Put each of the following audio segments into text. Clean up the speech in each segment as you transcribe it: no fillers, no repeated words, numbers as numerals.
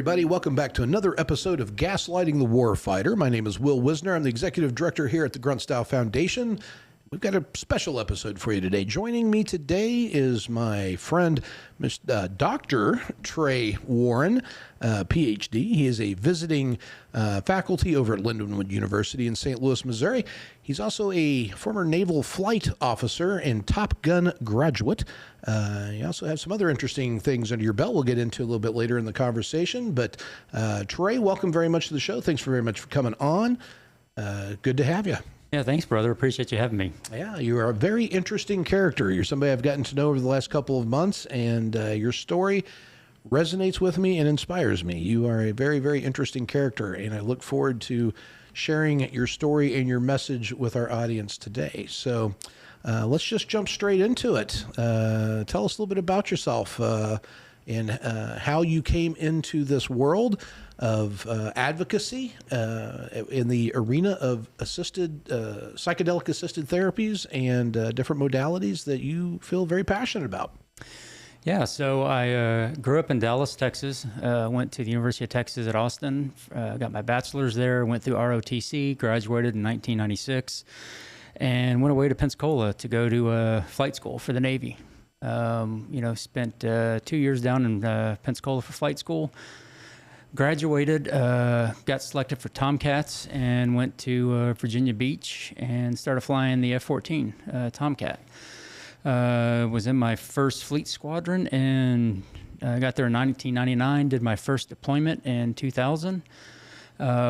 everybody. Welcome back to another episode of Gaslighting the Warfighter. My name is Will Wisner. I'm the Executive Director here at the Grunt Style Foundation. We've got a special episode for you today. Joining me today is my friend, Dr. Trey Warren, PhD. He is a visiting faculty over at Lindenwood University in St. Louis, Missouri. He's also a former naval flight officer and Top Gun graduate. You also have some other interesting things under your belt we'll get into a little bit later in the conversation. But Trey, welcome very much to the show. Thanks very much for coming on. Good to have you. Yeah, thanks, brother. Appreciate you having me. Yeah, you are a very interesting character. You're somebody I've gotten to know over the last couple of months, and your story resonates with me and inspires me. You are a very, very interesting character, and I look forward to sharing your story and your message with our audience today. So let's just jump straight into it. Tell us a little bit about yourself and how you came into this world of advocacy in the arena of psychedelic assisted therapies and different modalities that you feel very passionate about. Yeah, so I grew up in Dallas, Texas, went to the University of Texas at Austin, got my bachelor's there, went through ROTC, graduated in 1996, and went away to Pensacola to go to flight school for the Navy. Spent 2 years down in Pensacola for flight school. Graduated, got selected for Tomcats, and went to Virginia Beach and started flying the F-14 Tomcat. Was in my first fleet squadron, and got there in 1999, did my first deployment in 2000.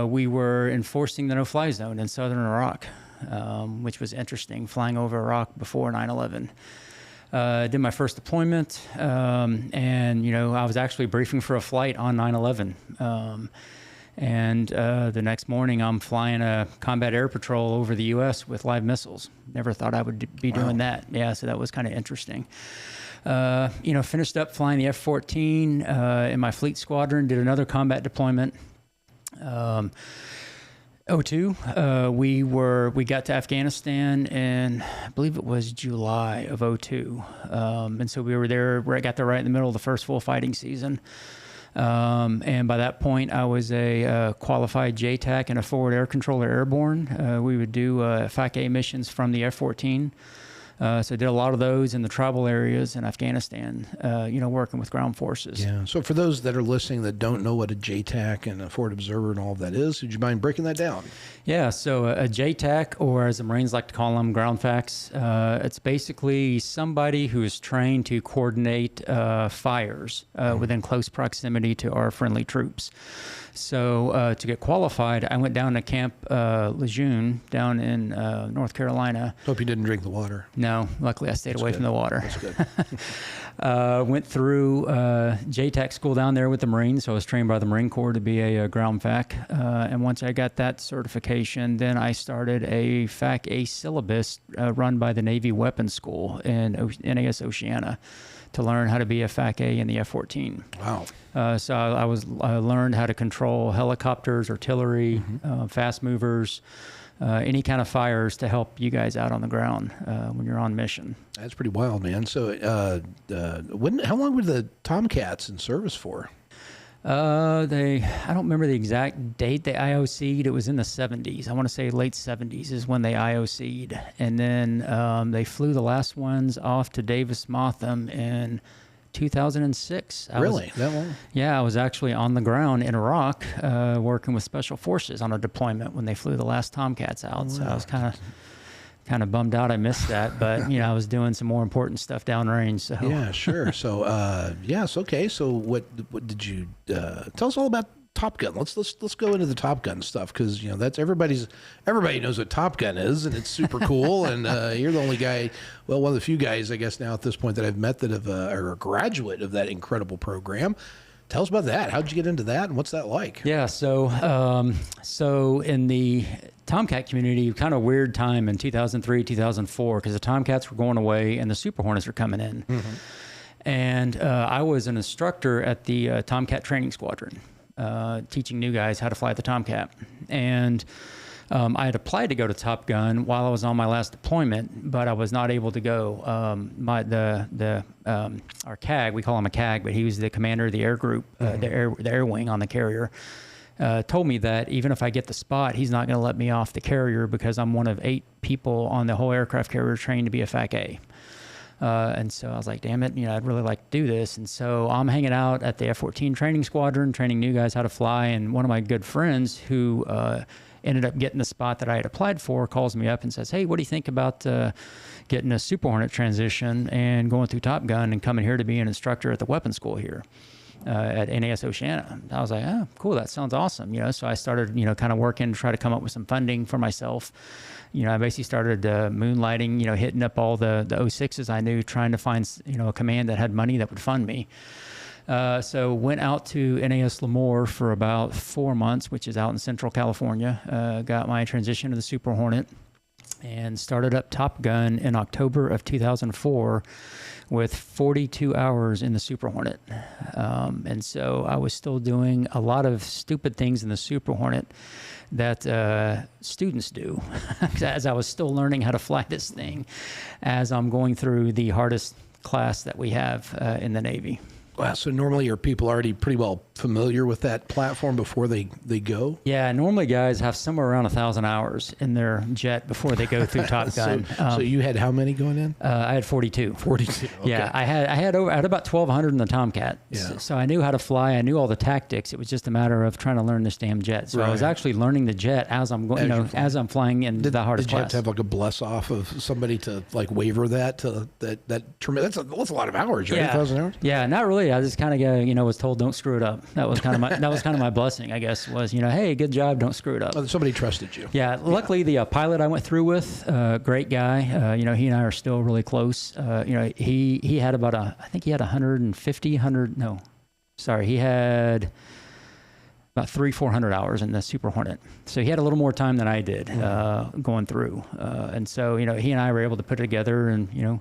We were enforcing the no-fly zone in southern Iraq, which was interesting, flying over Iraq before 9/11. Did my first deployment, and I was actually briefing for a flight on 9/11. The next morning, I'm flying a combat air patrol over the U.S. with live missiles. Never thought I would be doing that. Yeah, so that was kind of interesting. Finished up flying the F-14 in my fleet squadron. Did another combat deployment. 2002, we got to Afghanistan in, I believe it was July of 2002. And so we were there, got there right in the middle of the first full fighting season. And by that point, I was a qualified JTAC and a forward air controller airborne. We would do FAC-A missions from the F-14. So I did a lot of those in the tribal areas in Afghanistan, working with ground forces. Yeah. So for those that are listening that don't know what a JTAC and a forward observer and all of that is, would you mind breaking that down? Yeah. So a JTAC, or as the Marines like to call them, ground FACs, it's basically somebody who is trained to coordinate fires within close proximity to our friendly troops. So to get qualified, I went down to Camp Lejeune down in North Carolina. Hope you didn't drink the water. No, luckily I stayed away from the water. That's good. Went through JTAC school down there with the Marines. So I was trained by the Marine Corps to be a ground FAC. And once I got that certification, then I started a FAC-A syllabus run by the Navy Weapons School in NAS Oceana to learn how to be a FAC-A in the F-14. Wow. So I learned how to control helicopters, artillery, fast movers, any kind of fires to help you guys out on the ground when you're on mission. That's pretty wild, man. So how long were the Tomcats in service for? I don't remember the exact date they IOC'd. It was in the 70s. I want to say late 70s is when they IOC'd. And then they flew the last ones off to Davis-Monthan in 2006. Really? That long? Yeah, I was actually on the ground in Iraq working with Special Forces on a deployment when they flew the last Tomcats out. So I was kind of bummed out I missed that, but I was doing some more important stuff downrange. So yeah, sure. So yes, okay. So what did you tell us all about Top Gun? Let's go into the Top Gun stuff, because that's everybody knows what Top Gun is, and it's super cool. And you're the only guy, well, one of the few guys I guess now at this point that I've met that are a graduate of that incredible program. Tell us about that. How'd you get into that, and what's that like? Yeah, so in the Tomcat community, kind of weird time in 2003, 2004, because the Tomcats were going away and the Super Hornets were coming in. Mm-hmm. And I was an instructor at the Tomcat Training Squadron, teaching new guys how to fly the Tomcat. And I had applied to go to Top Gun while I was on my last deployment, but I was not able to go. Our CAG, we call him a CAG, but he was the commander of the air group, the air wing on the carrier. Told me that even if I get the spot, he's not going to let me off the carrier because I'm one of 8 people on the whole aircraft carrier trained to be a FAC-A. And so I was like, damn it, I'd really like to do this. And so I'm hanging out at the F-14 training squadron, training new guys how to fly. And one of my good friends who ended up getting the spot that I had applied for calls me up and says, hey, what do you think about getting a Super Hornet transition and going through Top Gun and coming here to be an instructor at the weapons school here at NAS Oceana? I was like, oh, cool, that sounds awesome. So I started, kind of working to try to come up with some funding for myself. I basically started moonlighting, hitting up all the 06s I knew, trying to find, a command that had money that would fund me. So went out to NAS Lemoore for about 4 months, which is out in Central California. Got my transition to the Super Hornet and started up Top Gun in October of 2004 with 42 hours in the Super Hornet. And so I was still doing a lot of stupid things in the Super Hornet that students do as I was still learning how to fly this thing as I'm going through the hardest class that we have in the Navy. Wow, so normally are people already pretty well familiar with that platform before they go? Yeah, normally guys have somewhere around 1,000 hours in their jet before they go through Top Gun. So you had how many going in? I had 42. 42. Okay. Yeah, I had about 1,200 in the Tomcat. Yeah. So I knew how to fly. I knew all the tactics. It was just a matter of trying to learn this damn jet. So I was actually learning the jet as I'm going, as I'm flying in the hardest class. Did you have to have like a bless off of somebody to like waiver that to that's a lot of hours, right? 1,000 hours? Yeah, not really. I just kind of was told don't screw it up. That was kind of my blessing, I guess, was hey, good job, don't screw it up. Well, somebody trusted you. Yeah, luckily the pilot I went through with, great guy. He and I are still really close. He had about he had about 300-400 hours in the Super Hornet. So he had a little more time than I did going through. And so, he and I were able to put it together and,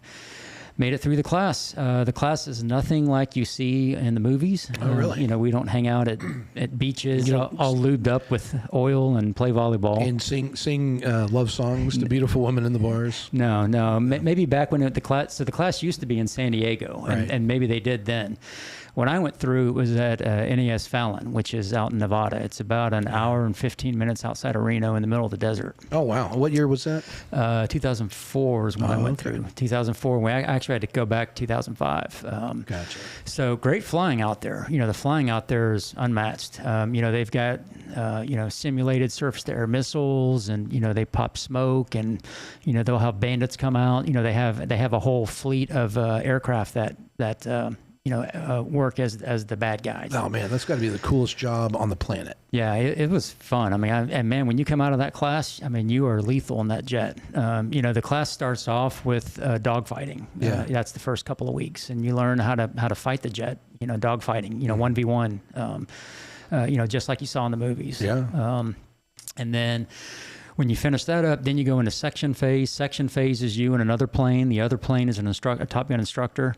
made it through the class. The class is nothing like you see in the movies. Oh, really? We don't hang out at beaches all lubed up with oil and play volleyball. And sing love songs to beautiful women in the bars? No. Maybe back when the class used to be in San Diego, and maybe they did then. When I went through, it was at NAS Fallon, which is out in Nevada. It's about an hour and 15 minutes outside of Reno in the middle of the desert. Oh, wow. What year was that? 2004 is when I went through. 2004. I actually had to go back 2005. Gotcha. So great flying out there. The flying out there is unmatched. They've got, simulated surface-to-air missiles, and, they pop smoke, and, they'll have bandits come out. They have a whole fleet of aircraft that work as the bad guys. Oh man, that's got to be the coolest job on the planet. Yeah, it was fun. And man, when you come out of that class, you are lethal in that jet. The class starts off with dogfighting. Yeah, that's the first couple of weeks, and you learn how to fight the jet. Dogfighting. 1v1. Just like you saw in the movies. Yeah. And then when you finish that up, then you go into section phase. Section phase is you and another plane. The other plane is a Top Gun instructor.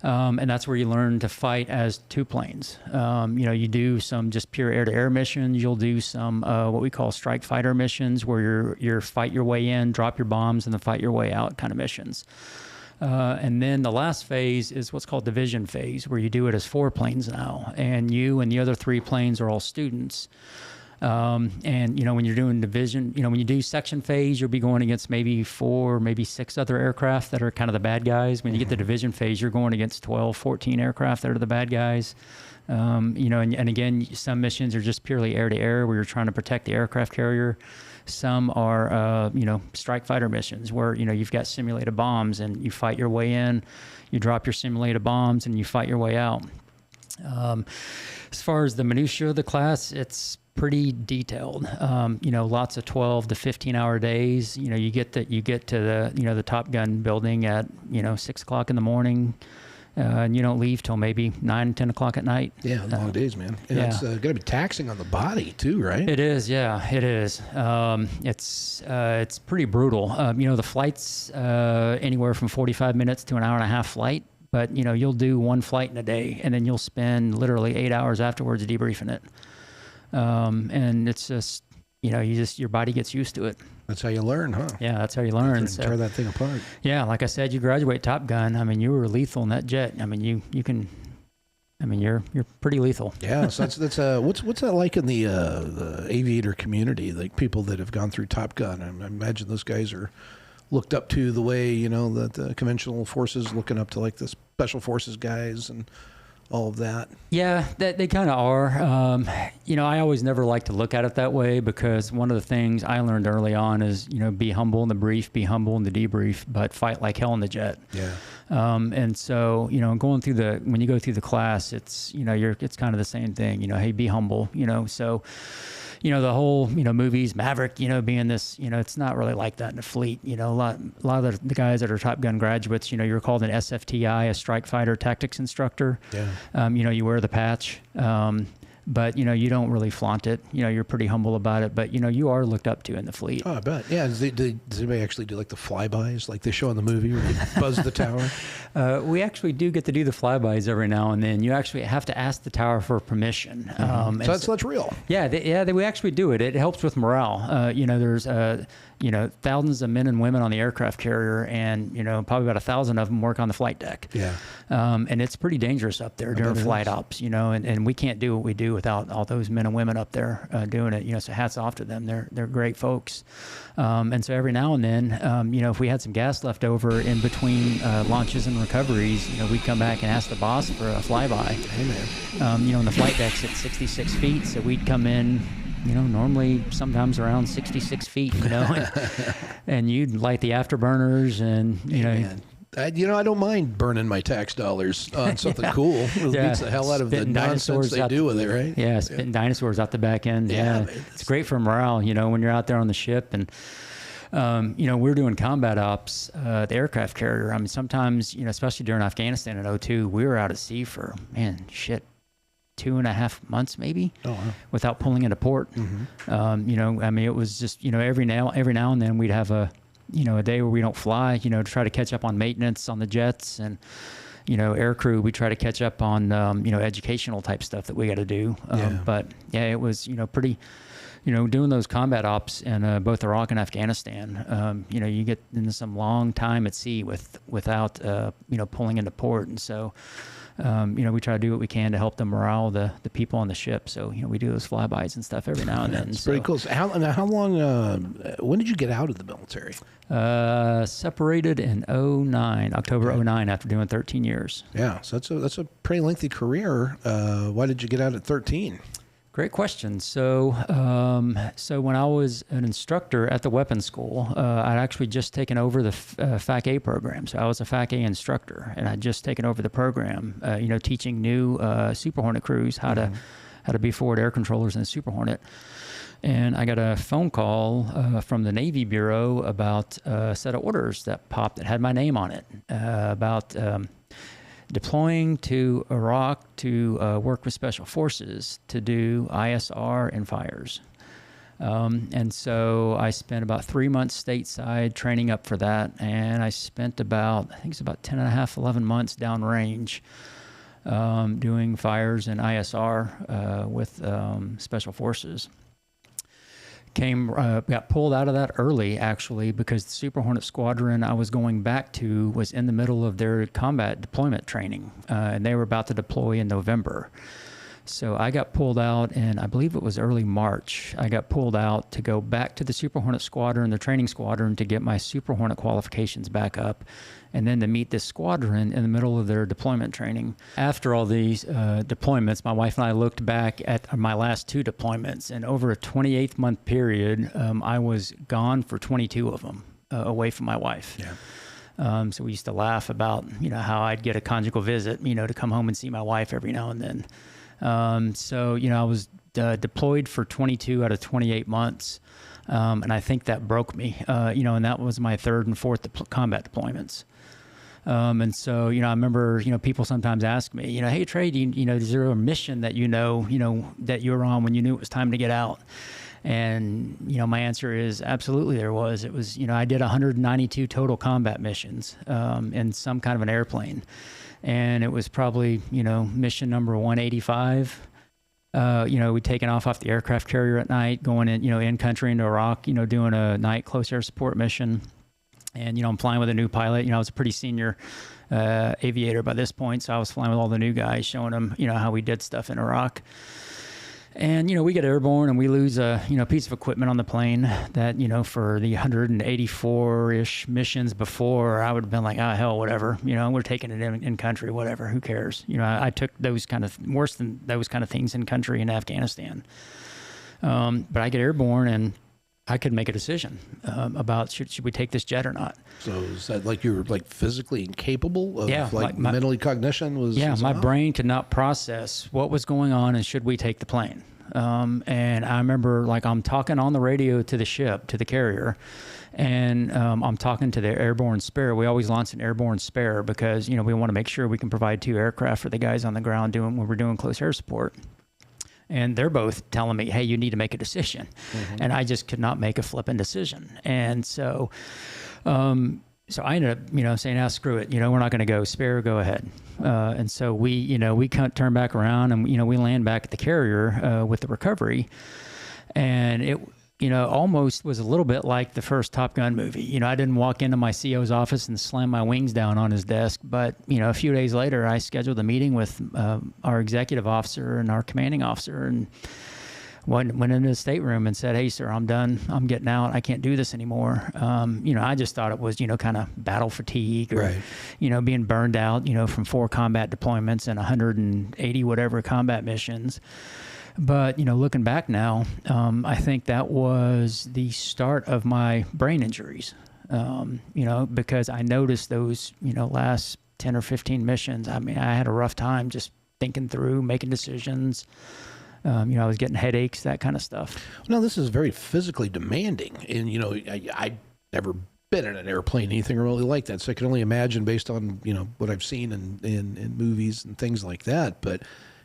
And that's where you learn to fight as two planes. You do some just pure air-to-air missions. You'll do some what we call strike fighter missions, where you're fight your way in, drop your bombs, and then fight your way out kind of missions. And then the last phase is what's called division phase, where you do it as 4 planes now, and you and the other 3 planes are all students. And when you're doing division, when you do section phase, you'll be going against maybe 4, maybe 6 other aircraft that are kind of the bad guys. When you get to division phase, you're going against 12, 14 aircraft that are the bad guys. And again, some missions are just purely air-to-air, where you're trying to protect the aircraft carrier. Some are, strike fighter missions where, you've got simulated bombs and you fight your way in, you drop your simulated bombs and you fight your way out. As far as the minutiae of the class, it's pretty detailed. Lots of 12 to 15-hour days. You get to the Top Gun building at 6 o'clock in the morning, and you don't leave till maybe 9, 10 o'clock at night. Yeah, long days, man. And it's got to be taxing on the body too, right? It is. Yeah, it is. It's pretty brutal. The flight's anywhere from 45 minutes to an hour and a half flight. But you'll do 1 flight in a day, and then you'll spend literally 8 hours afterwards debriefing it. And it's just, your body gets used to it. That's how you learn, huh? Yeah, that's how you learn. So, tear that thing apart. Yeah, like I said, you graduate Top Gun. I mean, you were lethal in that jet. I mean, you can. I mean, you're pretty lethal. Yeah, so that's what's that like in the aviator community? Like people that have gone through Top Gun. I imagine those guys are looked up to the way that the conventional forces looking up to like the special forces guys and all of that. Yeah, they kind of are. I always never like to look at it that way, because one of the things I learned early on is, be humble in the brief, be humble in the debrief, but fight like hell in the jet. Yeah. And so, when you go through the class, it's, it's kind of the same thing, hey, be humble, so, the whole, movies, Maverick, being this, it's not really like that in the fleet. A lot of the guys that are Top Gun graduates, you're called an SFTI, a strike fighter tactics instructor. Yeah. You wear the patch. But, you don't really flaunt it. You're pretty humble about it. But, you are looked up to in the fleet. Oh, I bet. Yeah. Does anybody actually do like the flybys like they show in the movie where they buzz the tower? We actually do get to do the flybys every now and then. You actually have to ask the tower for permission. So that's real. Yeah, we actually do it. It helps with morale. There's thousands of men and women on the aircraft carrier, and probably about 1,000 of them work on the flight deck. Yeah. And it's pretty dangerous up there during flight ops. And we can't do what we do without all those men and women up there doing it. So hats off to them. They're great folks. And so every now and then, if we had some gas left over in between launches and recoveries, we'd come back and ask the boss for a flyby. Hey, man. And the flight deck's at 66 feet, so we'd come in, normally sometimes around 66 feet, and you'd light the afterburners and, Man. I don't mind burning my tax dollars on something cool. It beats the hell out of the nonsense they do with it, right? Yeah, spitting dinosaurs out the back end. Yeah. It's great for morale, when you're out there on the ship. And, we're doing combat ops, the aircraft carrier. I mean, sometimes, especially during Afghanistan in 2002, we were out at sea for, 2.5 months maybe. Oh, wow. Without pulling into port. Mm-hmm. It was just, every now and then we'd have a day where we don't fly, to try to catch up on maintenance on the jets, and, air crew, we try to catch up on, educational type stuff that we got to do. But yeah, it was, pretty, doing those combat ops in both Iraq and Afghanistan, you get into some long time at sea without, pulling into port. And so, we try to do what we can to help the morale of the people on the ship. So, we do those flybys and stuff every now and then. It's pretty cool. So how long, when did you get out of the military? Separated in October 2009, after doing 13 years. Yeah. So that's a pretty lengthy career. Why did you get out at 13? Great question. So when I was an instructor at the weapons school, I'd actually just taken over the FAC A program. So I was a FAC A instructor, and I'd just taken over the program, teaching new Super Hornet crews how to be forward air controllers in a Super Hornet. And I got a phone call from the Navy Bureau about a set of orders that popped that had my name on it, about deploying to Iraq to work with special forces to do ISR and fires. And so I spent about 3 months stateside training up for that. And I spent about 10 and a half, 11 months downrange doing fires and ISR with special forces. Got pulled out of that early, actually, because the Super Hornet squadron I was going back to was in the middle of their combat deployment training, and they were about to deploy in November. So I got pulled out, and I believe it was early March. I got pulled out to go back to the Super Hornet squadron, the training squadron, to get my Super Hornet qualifications back up, and then to meet this squadron in the middle of their deployment training. After all these deployments, my wife and I looked back at my last 2 deployments, and over a 28-month period, I was gone for 22 of them, away from my wife. Yeah. So we used to laugh about, how I'd get a conjugal visit, to come home and see my wife every now and then. So, I was deployed for 22 out of 28 months. And I think that broke me, and that was my 3rd and 4th combat deployments. And so, I remember, people sometimes ask me, hey, Trey, is there a mission that that you were on when you knew it was time to get out? And, my answer is absolutely there was. It was, I did 192 total combat missions in some kind of an airplane. And it was probably, mission number 185. We'd taken off the aircraft carrier at night, going in country into Iraq, doing a night close air support mission. And, I'm flying with a new pilot. I was a pretty senior aviator by this point, so I was flying with all the new guys, showing them, how we did stuff in Iraq. And, we get airborne and we lose a, piece of equipment on the plane that, for the 184-ish missions before, I would have been like, hell, whatever. We're taking it in country, whatever. Who cares? I took those kind of, worse than those kind of things in country in Afghanistan. But I get airborne and I could make a decision about should we take this jet or not. So is that like you were like physically incapable of mentally cognition was? Yeah, my brain could not process what was going on and should we take the plane. And I remember I'm talking on the radio to the ship, to the carrier, and I'm talking to the airborne spare. We always launch an airborne spare because, we want to make sure we can provide 2 aircraft for the guys on the ground when we're doing close air support. And they're both telling me, hey, you need to make a decision. Mm-hmm. And I just could not make a flipping decision. And so I ended up, saying, screw it. We're not going to go. Spare, go ahead. And so we turn back around and, we land back at the carrier with the recovery. And it, almost was a little bit like the first Top Gun movie. I didn't walk into my CO's office and slam my wings down on his desk. But, a few days later, I scheduled a meeting with our executive officer and our commanding officer and went into the stateroom and said, hey, sir, I'm done. I'm getting out. I can't do this anymore. I just thought it was, kind of battle fatigue or, right. Being burned out, from 4 combat deployments and 180 whatever combat missions. But, looking back now, I think that was the start of my brain injuries, because I noticed those, last 10 or 15 missions. I mean, I had a rough time just thinking through, making decisions. I was getting headaches, that kind of stuff. No, this is very physically demanding. And, I never been in an airplane, anything really like that. So I can only imagine based on, what I've seen in movies and things like that. But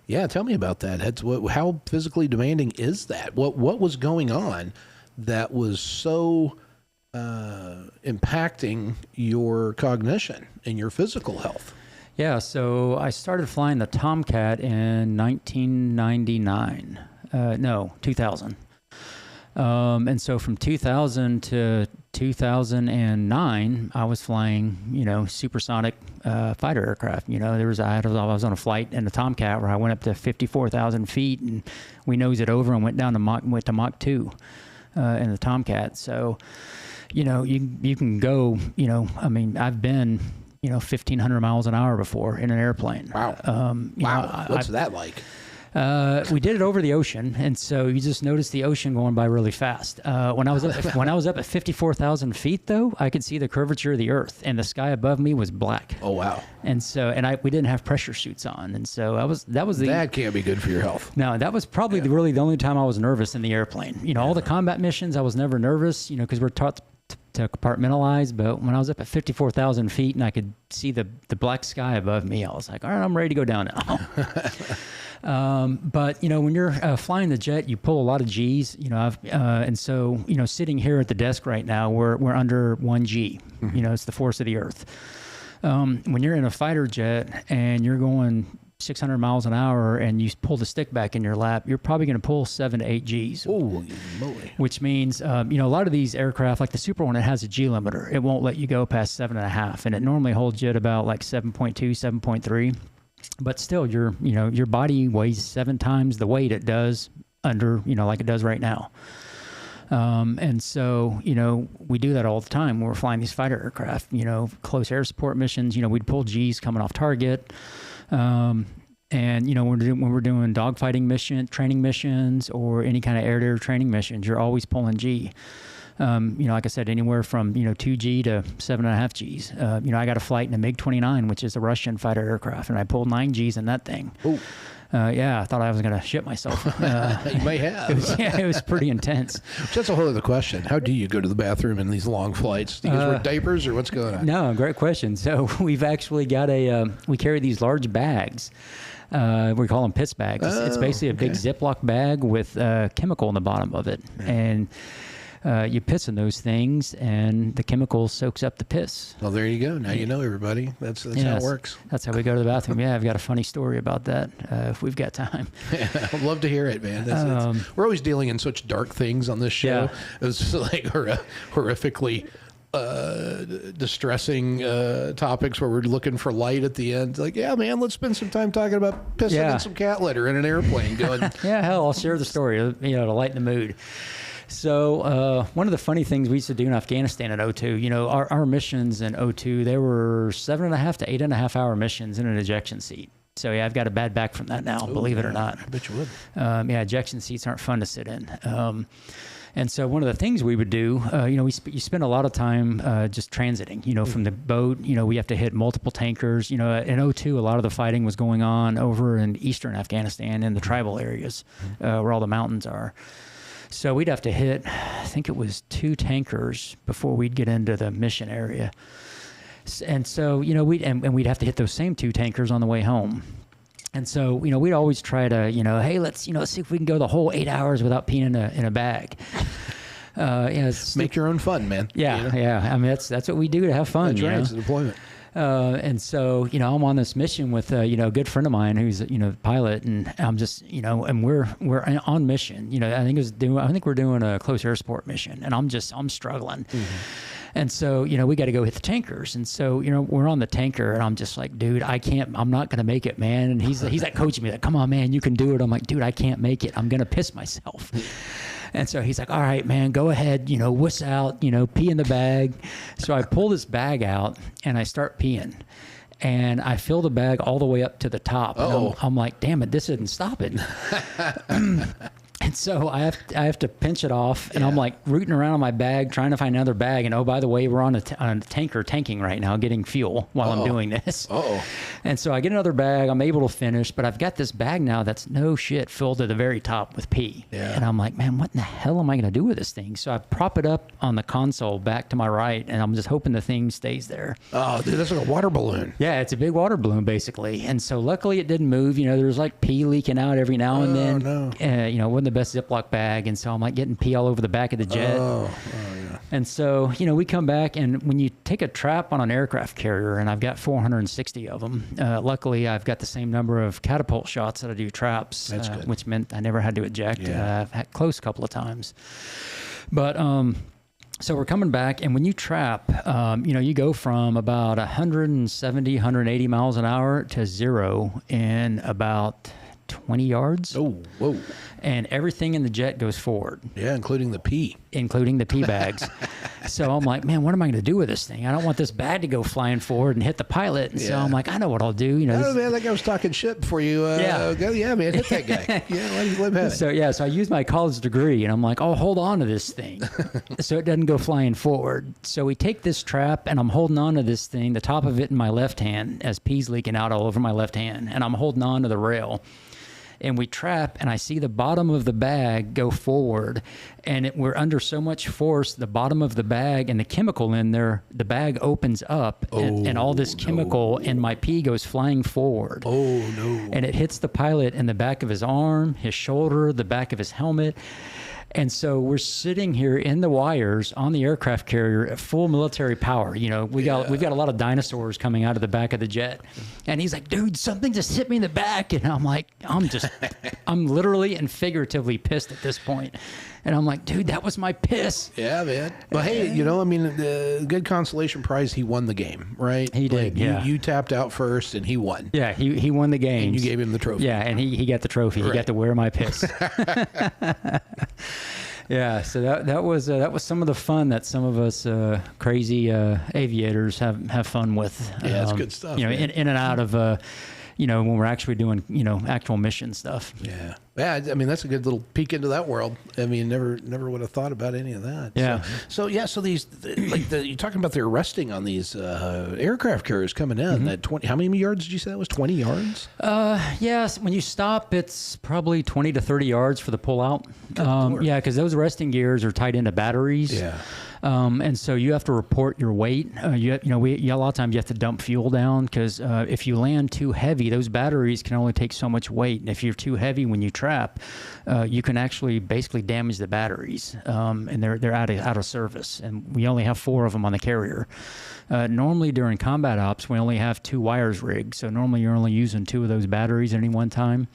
yeah, tell me about that. How physically demanding is that? What was going on that was so impacting your cognition and your physical health? Yeah, so I started flying the Tomcat in 1999. 2000. And so from 2000 to 2009, I was flying, supersonic fighter aircraft. I was on a flight in the Tomcat where I went up to 54,000 feet, and we nosed it over and went to Mach 2 in the Tomcat. So, you can go. I've been 1,500 miles an hour before in an airplane. Wow. What's that like? We did it over the ocean, and so you just notice the ocean going by really fast. When I was up at 54,000 feet, though, I could see the curvature of the Earth, and the sky above me was black. Oh wow! And so, we didn't have pressure suits on, and so that can't be good for your health. No, that was probably really the only time I was nervous in the airplane. All the combat missions, I was never nervous. Because we're taught to compartmentalize, but when I was up at 54,000 feet and I could see the black sky above me, I was like, all right, I'm ready to go down now. But when you're flying the jet, you pull a lot of G's, and so, sitting here at the desk right now, we're under 1 G, Mm-hmm. It's the force of the Earth. When you're in a fighter jet and you're going 600 miles an hour and you pull the stick back in your lap, you're probably going to pull 7 to 8 Gs. Holy moly. Which means, a lot of these aircraft, like the Super One, it has a G limiter. It won't let you go past 7.5, and it normally holds you at about like 7.2, 7.3. But still, your body weighs 7 times the weight it does under, like it does right now. And so, we do that all the time when we're flying these fighter aircraft, close air support missions, we'd pull Gs coming off target. And, when we're doing dogfighting training missions or any kind of air-to-air training missions, you're always pulling G. Like I said, anywhere from, 2G to 7.5 Gs. I got a flight in a MiG-29, which is a Russian fighter aircraft, and I pulled 9 Gs in that thing. Ooh. I thought I was going to shit myself. You may have. It was pretty intense. That's a whole other question. How do you go to the bathroom in these long flights? Do you guys wear diapers or what's going on? No, great question. So we've actually got we carry these large bags. We call them pits bags. It's basically a big Ziploc bag with chemical in the bottom of it. Yeah. And you piss in those things, and the chemical soaks up the piss. Well, there you go. Now you know, everybody. That's how it works. That's how we go to the bathroom. Yeah, I've got a funny story about that if we've got time. Yeah, I'd love to hear it, man. We're always dealing in such dark things on this show. Yeah. It's like horrifically distressing topics where we're looking for light at the end. Like, yeah, man, let's spend some time talking about pissing in some cat litter in an airplane. Going, yeah, hell, I'll share the story, to lighten the mood. So one of the funny things we used to do in Afghanistan at 02, our missions in 02, they were 7.5 to 8.5 hour missions in an ejection seat. So yeah, I've got a bad back from that now, believe it or not. I bet you would. Ejection seats aren't fun to sit in. And so one of the things we would do, you spend a lot of time just transiting, from the boat. We have to hit multiple tankers. In 02, a lot of the fighting was going on over in eastern Afghanistan in the tribal areas where all the mountains are. So we'd have to hit, I think it was 2 tankers before we'd get into the mission area. And so, we'd have to hit those same 2 tankers on the way home. And so, we'd always try to, hey, let's see if we can go the whole 8 hours without peeing in a bag. Make your own fun, man. Yeah, yeah. I mean, that's what we do to have fun. That's right. It's a deployment. And so, I'm on this mission with, a good friend of mine who's, a pilot, and I'm just, and we're on mission. I think we're doing a close air support mission, and I'm struggling. Mm-hmm. And so, we got to go hit the tankers. And so, we're on the tanker, and I'm just like, dude, I'm not going to make it, man. And he's like coaching me, like, come on, man, you can do it. I'm like, dude, I can't make it. I'm going to piss myself. And so he's like, all right, man, go ahead, wuss out, pee in the bag. So I pull this bag out, and I start peeing. And I fill the bag all the way up to the top. And I'm like, damn it, this isn't stopping. And so I have to pinch it off, and I'm like rooting around on my bag, trying to find another bag. And by the way, we're on a tanker tanking right now, getting fuel while I'm doing this. And so I get another bag. I'm able to finish, but I've got this bag now that's no shit filled to the very top with pee. Yeah. And I'm like, man, what in the hell am I going to do with this thing? So I prop it up on the console back to my right, and I'm just hoping the thing stays there. Oh, dude, that's like a water balloon. Yeah, it's a big water balloon, basically. And so luckily it didn't move. There was like pee leaking out every now and then. No. It wasn't the best Ziploc bag, and so I'm like getting pee all over the back of the jet. Yeah. And so, we come back, and when you take a trap on an aircraft carrier, and I've got 460 of them, luckily I've got the same number of catapult shots that I do traps, which meant I never had to eject. I've had close a couple of times. But so we're coming back, and when you trap, you go from about 170, 180 miles an hour to 0 in about 20 yards. Oh, whoa. And everything in the jet goes forward. Yeah, including the pee. Including the pee bags. So I'm like, man, what am I going to do with this thing? I don't want this bag to go flying forward and hit the pilot. And so I'm like, I know what I'll do. Man, that guy was talking shit before you. Yeah, man, hit that guy. Let him have it. So I use my college degree, and I'm like, oh, hold on to this thing so it doesn't go flying forward. So we take this trap, and I'm holding on to this thing, the top of it in my left hand, as pee's leaking out all over my left hand, and I'm holding on to the rail. And we trap, and I see the bottom of the bag go forward, and we're under so much force, the bottom of the bag and the chemical in there, the bag opens up, and all this chemical and my pee goes flying forward. Oh, no. And it hits the pilot in the back of his arm, his shoulder, the back of his helmet. And so we're sitting here in the wires on the aircraft carrier at full military power. We've got a lot of dinosaurs coming out of the back of the jet. And he's like, dude, something just hit me in the back. And I'm like, I'm literally and figuratively pissed at this point. And I'm like, dude, that was my piss. Yeah, man. But hey, the good consolation prize, he won the game, right? He did, You tapped out first, and he won. Yeah, he won the game. And you gave him the trophy. Yeah, and he got the trophy. Right. He got to wear my piss. Yeah, so that was some of the fun that some of us crazy aviators have fun with. Yeah, it's good stuff. In and out of when we're actually doing actual mission stuff. Yeah. Yeah, I mean, that's a good little peek into that world. I mean, never would have thought about any of that. Yeah. So these, you're talking about the arresting on these aircraft carriers coming in. Mm-hmm. That 20. How many yards did you say that was? 20 yards? Yes. When you stop, it's probably 20 to 30 yards for the pullout. Yeah, because those arresting gears are tied into batteries. Yeah. And so you have to report your weight. A lot of times you have to dump fuel down because if you land too heavy, those batteries can only take so much weight. And if you're too heavy when you trap, you can actually basically damage the batteries, and they're out of service. And we only have 4 of them on the carrier. Normally during combat ops, we only have 2 wires rigged. So normally you're only using 2 of those batteries at any one time.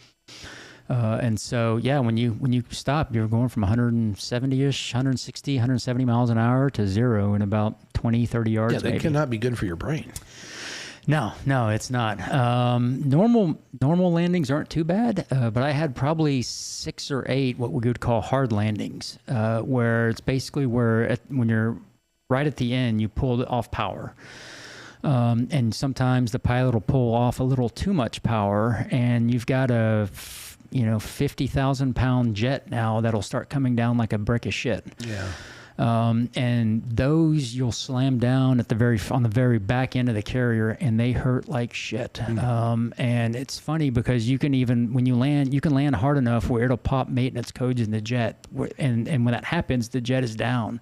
And so, yeah, when you stop, you're going from 170-ish, 160, 170 miles an hour to 0 in about 20, 30 yards. Yeah, that cannot be good for your brain. No, it's not. Normal landings aren't too bad, but I had probably 6 or 8 what we would call hard landings, where it's basically when you're right at the end, you pull off power. And sometimes the pilot will pull off a little too much power, and you've got a 50,000-pound jet now that'll start coming down like a brick of shit. Yeah. And those you'll slam down on the very back end of the carrier, and they hurt like shit. Mm-hmm. And it's funny because you can when you land, you can land hard enough where it'll pop maintenance codes in the jet, and when that happens, the jet is down.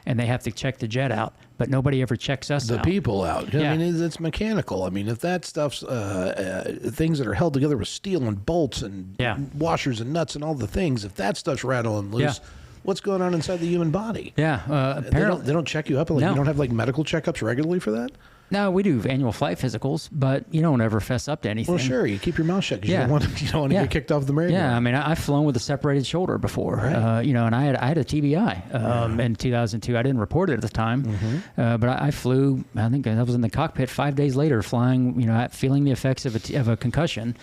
And they have to check the jet out, but nobody ever checks us out. The people out. Yeah. I mean, it's mechanical. I mean, if that stuff's things that are held together with steel and bolts and washers and nuts and all the things, if that stuff's rattling loose, what's going on inside the human body? Yeah, apparently they don't check you up. Like, you don't have like medical checkups regularly for that. No, we do annual flight physicals, but you don't ever fess up to anything. Well, sure, you keep your mouth shut because you don't want to get kicked off the merry-go-round. Yeah, I mean, I've flown with a separated shoulder before, right. And I had a TBI in 2002. I didn't report it at the time, but I flew. I think I was in the cockpit 5 days later, flying. Feeling the effects of a concussion,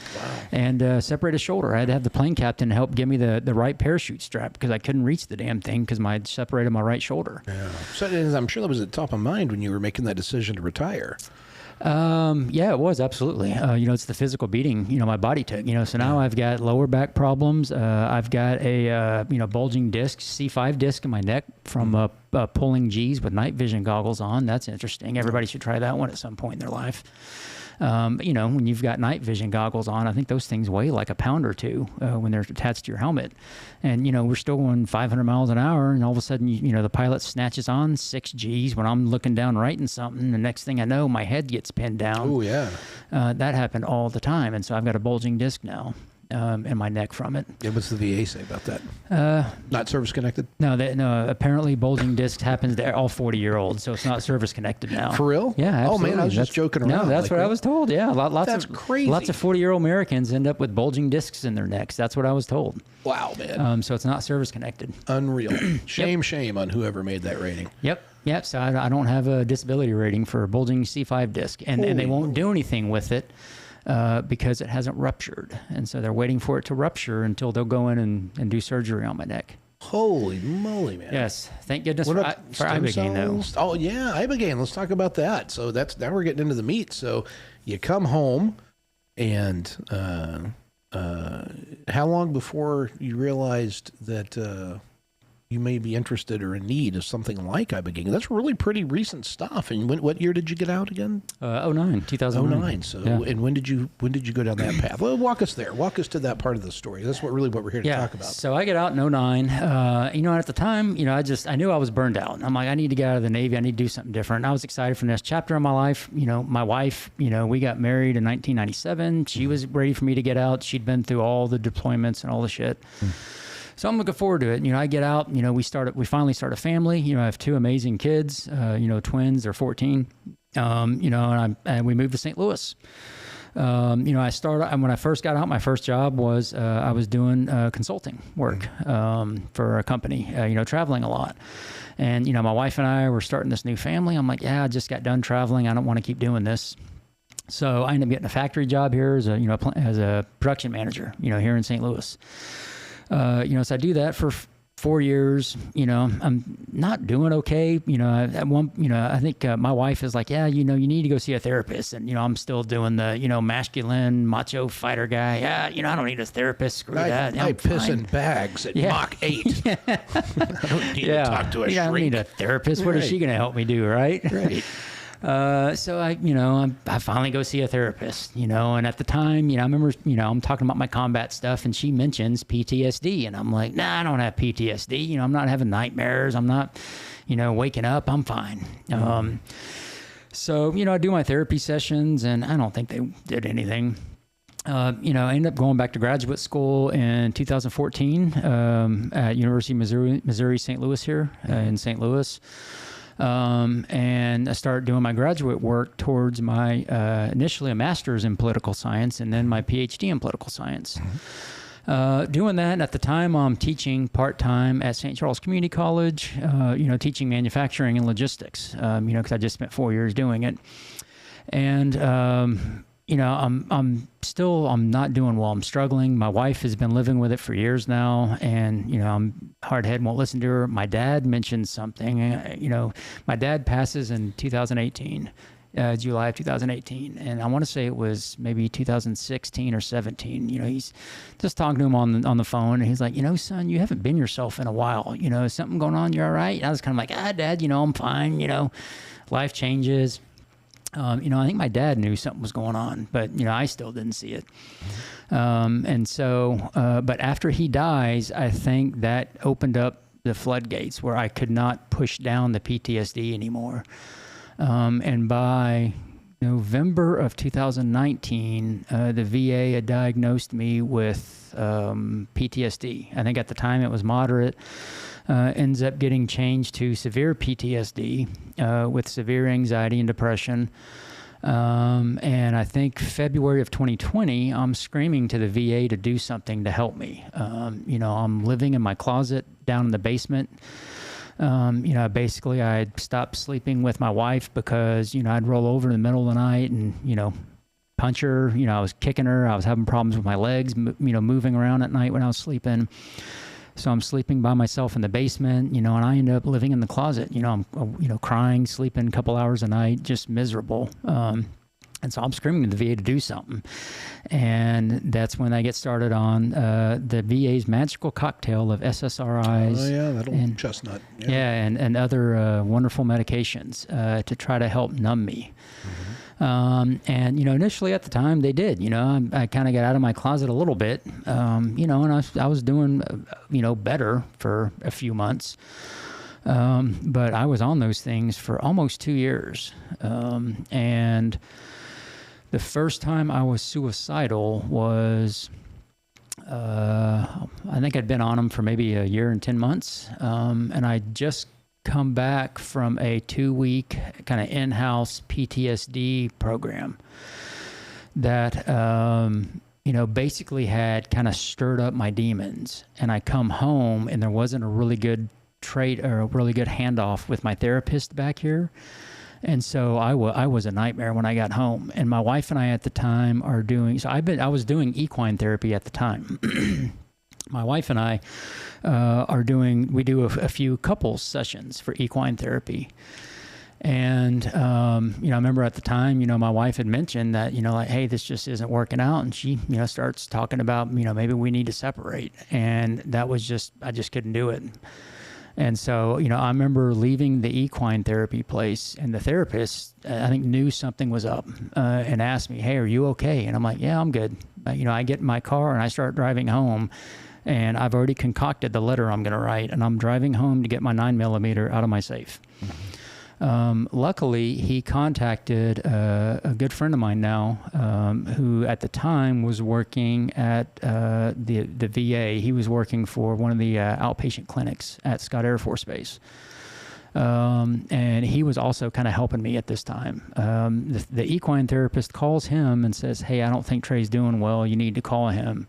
and separated shoulder. I had to have the plane captain help give me the right parachute strap because I couldn't reach the damn thing because I'd separated my right shoulder. Yeah, so I'm sure that was at the top of mind when you were making that decision to retire. Yeah, it was absolutely. It's the physical beating, my body took, so now I've got lower back problems. I've got a, bulging disc, C5 disc in my neck from, pulling G's with night vision goggles on. That's interesting. Everybody should try that one at some point in their life. When you've got night vision goggles on, I think those things weigh like a pound or 2 when they're attached to your helmet. And, we're still going 500 miles an hour, and all of a sudden, the pilot snatches on 6 Gs when I'm looking down writing something. The next thing I know, my head gets pinned down. Oh, yeah. That happened all the time, and so I've got a bulging disc now. In my neck from it. Yeah, what's the VA say about that? Not service connected? No, apparently bulging discs happens to all 40-year-olds, so it's not service connected now. For real? Yeah, absolutely. Oh, man, I was just joking around. No, that's what I was told, yeah. That's crazy. Lots of 40-year-old Americans end up with bulging discs in their necks. That's what I was told. Wow, man. So it's not service connected. Unreal. Shame on whoever made that rating. Yep, so I don't have a disability rating for a bulging C5 disc, and they won't do anything with it. Because it hasn't ruptured. And so they're waiting for it to rupture until they'll go in and do surgery on my neck. Holy moly, man. Yes. Thank goodness for Ibogaine, though. Oh, yeah, Ibogaine. Let's talk about that. So now we're getting into the meat. So you come home, and how long before you realized that you may be interested or in need of something like Ibogaine? That's really pretty recent stuff. And what year did you get out again? 2009. So, and when did you go down that path? Well, walk us there. Walk us to that part of the story. That's what we're here to talk about. So I get out in 2009. At the time, I knew I was burned out. I'm like, I need to get out of the Navy. I need to do something different. I was excited for the next chapter of my life. My wife, we got married in 1997. She was ready for me to get out. She'd been through all the deployments and all the shit. So I'm looking forward to it. I get out, we finally start a family. I have 2 amazing kids, twins, they're 14. And we moved to St. Louis. When I first got out, my first job was, I was doing consulting work, for a company, traveling a lot. And, my wife and I were starting this new family. I'm like, I just got done traveling. I don't want to keep doing this. So I ended up getting a factory job here as a production manager, here in St. Louis. So I do that for 4 years. I'm not doing okay. I think my wife is like, you need to go see a therapist. And, I'm still doing the, masculine macho fighter guy. I don't need a therapist. Screw that. I piss in bags at Mach 8. I don't need to talk to a shrink. I don't need a therapist. What is she going to help me do, right? Right. So I finally go see a therapist, and at the time, I remember, I'm talking about my combat stuff and she mentions PTSD and I'm like, nah, I don't have PTSD. I'm not having nightmares. I'm not, waking up. I'm fine. So, I do my therapy sessions and I don't think they did anything. I ended up going back to graduate school in 2014 at University of Missouri, St. Louis here in St. Louis. And I started doing my graduate work towards my initially a master's in political science and then my PhD in political science. Doing that, and at the time I'm teaching part-time at St. Charles Community College, teaching manufacturing and logistics, because I just spent 4 years doing it. And, I'm not doing well. I'm struggling. My wife has been living with it for years now, and, I'm hard-headed, won't listen to her. My dad mentioned something, my dad passes in 2018. July of 2018, and I want to say it was maybe 2016 or 17. He's just talking to him on the phone, and he's like, son, you haven't been yourself in a while. Is something going on? You're all right? And I was kind of like, Dad, I'm fine. Life changes. I think my dad knew something was going on, but I still didn't see it. And so, but after he dies, I think that opened up the floodgates where I could not push down the PTSD anymore. And by November of 2019, the VA had diagnosed me with PTSD. I think at the time it was moderate. Ends up getting changed to severe PTSD with severe anxiety and depression. And I think February of 2020, I'm screaming to the VA to do something to help me. I'm living in my closet down in the basement. Basically I'd stopped sleeping with my wife because, I'd roll over in the middle of the night and, punch her. I was kicking her. I was having problems with my legs, moving around at night when I was sleeping. So I'm sleeping by myself in the basement, and I end up living in the closet. I'm, crying, sleeping a couple hours a night, just miserable. And so I'm screaming to the VA to do something. And that's when I get started on the VA's magical cocktail of SSRIs. Oh, yeah, that old chestnut. Yeah, and other wonderful medications to try to help numb me. And, initially at the time they did, I kind of got out of my closet a little bit, and I was doing, better for a few months. But I was on those things for almost 2 years. And the first time I was suicidal was, I think I'd been on them for maybe a year and 10 months. And I just come back from a 2-week kind of in-house PTSD program that, basically had kind of stirred up my demons. And I come home and there wasn't a really good trait or a really good handoff with my therapist back here. And so I was a nightmare when I got home. And my wife and I at the time are doing, I was doing equine therapy at the time. My wife and I we do a few couples sessions for equine therapy. And, I remember at the time, my wife had mentioned that, hey, this just isn't working out. And she, starts talking about, maybe we need to separate. And that was I just couldn't do it. And so, I remember leaving the equine therapy place, and the therapist, I think, knew something was up and asked me, hey, are you okay? And I'm like, yeah, I'm good. I get in my car and I start driving home, and I've already concocted the letter I'm going to write, and I'm driving home to get my 9mm out of my safe. Luckily, he contacted a good friend of mine now, who at the time was working at the VA. He was working for one of the outpatient clinics at Scott Air Force Base. And he was also kind of helping me at this time. The equine therapist calls him and says, hey, I don't think Trey's doing well. You need to call him.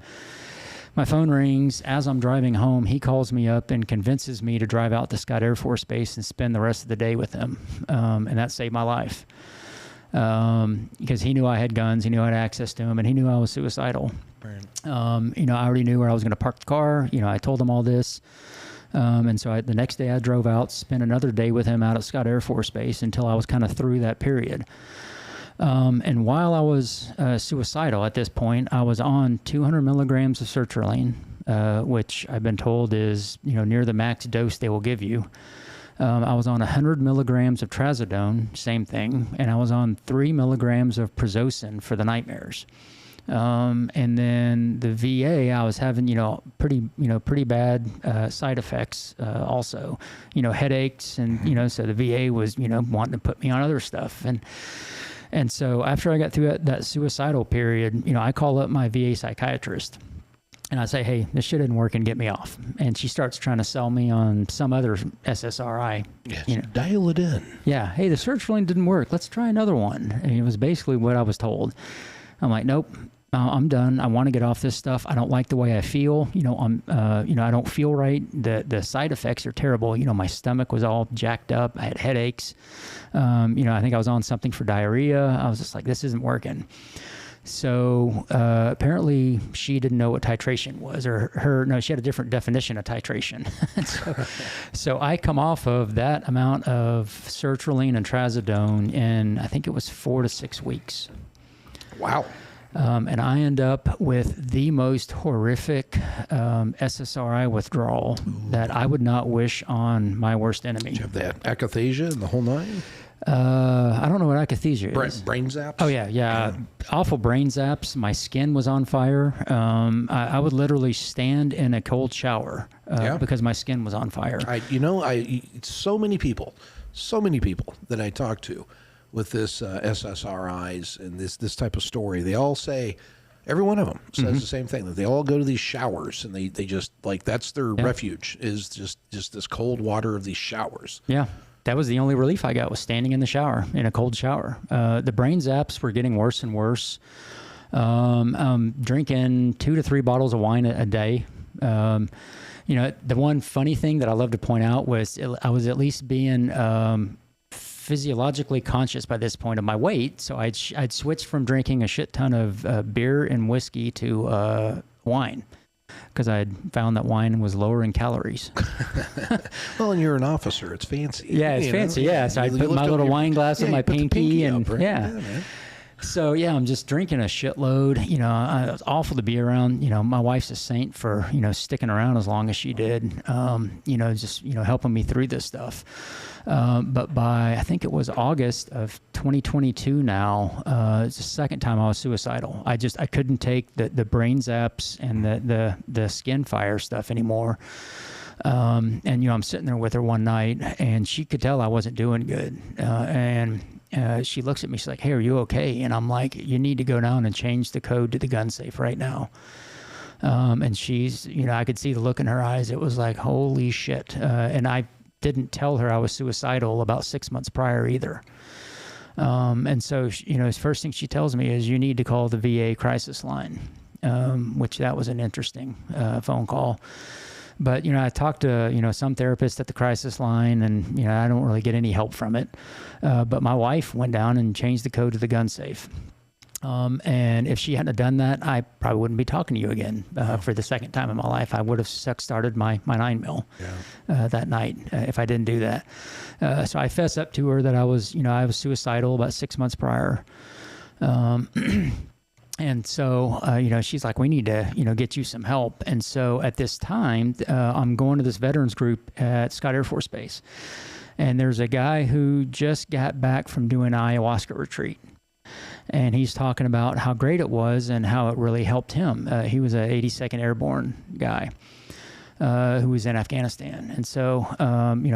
My phone rings. As I'm driving home, he calls me up and convinces me to drive out to Scott Air Force Base and spend the rest of the day with him. And that saved my life. Because he knew I had guns, he knew I had access to them, and he knew I was suicidal. Right. I already knew where I was going to park the car. I told him all this. And so the next day I drove out, spent another day with him out at Scott Air Force Base until I was kind of through that period. And while I was suicidal at this point, I was on 200 milligrams of sertraline, which I've been told is, near the max dose they will give you. I was on 100 milligrams of trazodone, same thing, and I was on 3 milligrams of prazosin for the nightmares. And then the VA, I was having, pretty bad side effects also, headaches, and, so the VA was, wanting to put me on other stuff. And so after I got through that suicidal period, I call up my VA psychiatrist. And I say, hey, this shit isn't working, get me off. And she starts trying to sell me on some other SSRI. Yes, dial it in. Yeah, hey, the sertraline didn't work. Let's try another one. And it was basically what I was told. I'm like, nope, I'm done. I want to get off this stuff. I don't like the way I feel. I don't feel right. The side effects are terrible. My stomach was all jacked up. I had headaches. I think I was on something for diarrhea. I was just like, this isn't working. So apparently she didn't know what titration was, she had a different definition of titration. so I come off of that amount of sertraline and trazodone in, I think it was 4 to 6 weeks. Wow. And I end up with the most horrific SSRI withdrawal that I would not wish on my worst enemy. Did you have that akathisia and the whole nine? I don't know what akathisia is. Brain zaps? Oh, yeah. Awful brain zaps. My skin was on fire. I would literally stand in a cold shower because my skin was on fire. So many people that I talk to with this SSRIs and this type of story, they all say, every one of them says the same thing, that they all go to these showers and they just, like, that's their refuge, is just this cold water of these showers. Yeah. That was the only relief I got, was standing in the shower, in a cold shower. The brain zaps were getting worse and worse. Drinking 2 to 3 bottles of wine a day. The one funny thing that I love to point out was I was at least being physiologically conscious by this point of my weight. So I'd switched from drinking a shit ton of beer and whiskey to wine, because I'd found that wine was lower in calories. Well, and you're an officer. It's fancy. Yeah, it's fancy. Yeah, so I put my little wine glass with my pinky, and up, right? Man. So yeah, I'm just drinking a shitload. It was awful to be around. My wife's a saint for sticking around as long as she did. Helping me through this stuff. But by, I think it was August of 2022 now, it's the second time I was suicidal. I couldn't take the brain zaps and the skin fire stuff anymore. I'm sitting there with her one night, and she could tell I wasn't doing good. She looks at me, she's like, hey, are you okay? And I'm like, you need to go down and change the code to the gun safe right now. And she's, I could see the look in her eyes. It was like, holy shit. And I didn't tell her I was suicidal about 6 months prior either. And so, the first thing she tells me is, you need to call the VA crisis line, which that was an interesting phone call. But, I talked to, some therapists at the crisis line, and, I don't really get any help from it. But my wife went down and changed the code to the gun safe. And if she hadn't done that, I probably wouldn't be talking to you again for the second time in my life. I would have started my 9mm that night if I didn't do that. So I fess up to her that I was suicidal about 6 months prior. And so, she's like, we need to, get you some help. And so at this time, I'm going to this veterans group at Scott Air Force Base. And there's a guy who just got back from doing an ayahuasca retreat. And he's talking about how great it was and how it really helped him. He was an 82nd Airborne guy who was in Afghanistan. And so,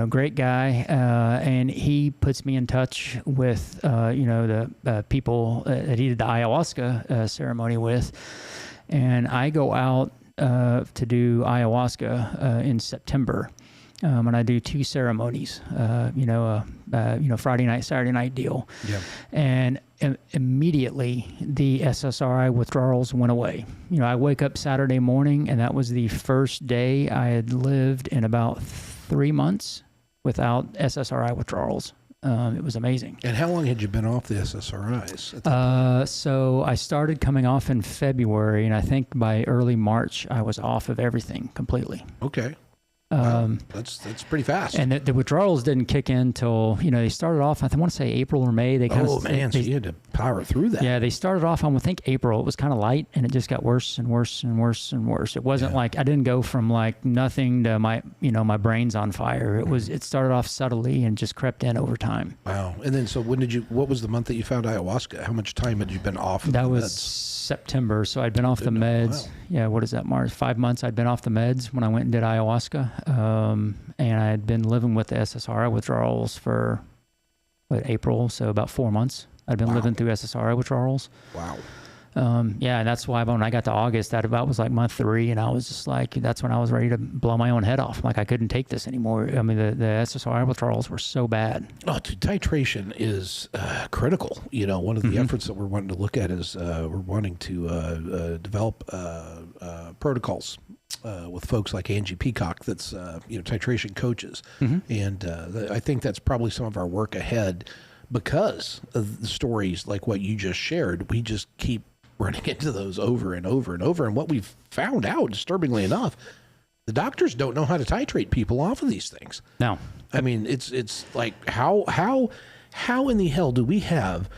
great guy. And he puts me in touch with, the people that he did the ayahuasca ceremony with. And I go out to do ayahuasca in September. And I do 2 ceremonies, Friday night, Saturday night deal. Yeah. And immediately the SSRI withdrawals went away. I wake up Saturday morning, and that was the first day I had lived in about 3 months without SSRI withdrawals. It was amazing. And how long had you been off the SSRIs? So I started coming off in February, and I think by early March I was off of everything completely. Okay. That's pretty fast. And the withdrawals didn't kick in till, they started off, I want to say April or May. They kind so you had to power through that. Yeah, they started off on, I think, April. It was kind of light, and it just got worse and worse and worse and worse. It wasn't like, I didn't go from like nothing to my brain's on fire. It started off subtly and just crept in over time. Wow. And then, so what was the month that you found ayahuasca? How much time had you been off of that the was meds? September, so I'd been off the meds. Wow. Yeah, what is that, March? 5 months I'd been off the meds when I went and did ayahuasca. And I had been living with the SSRI withdrawals for, April, so about 4 months. I'd been living through SSRI withdrawals. Wow. Yeah, and that's why when I got to August, that about was like month 3, and I was just like, that's when I was ready to blow my own head off. Like, I couldn't take this anymore. I mean, the SSRI withdrawals were so bad. Oh, titration is critical. One of the efforts that we're wanting to look at is we're wanting to develop protocols with folks like Angie Peacock, that's titration coaches, and I think that's probably some of our work ahead, because of the stories like what you just shared. We just keep running into those over and over and over. And what we've found out, disturbingly enough, the doctors don't know how to titrate people off of these things. No. I mean, it's like, how in the hell do we have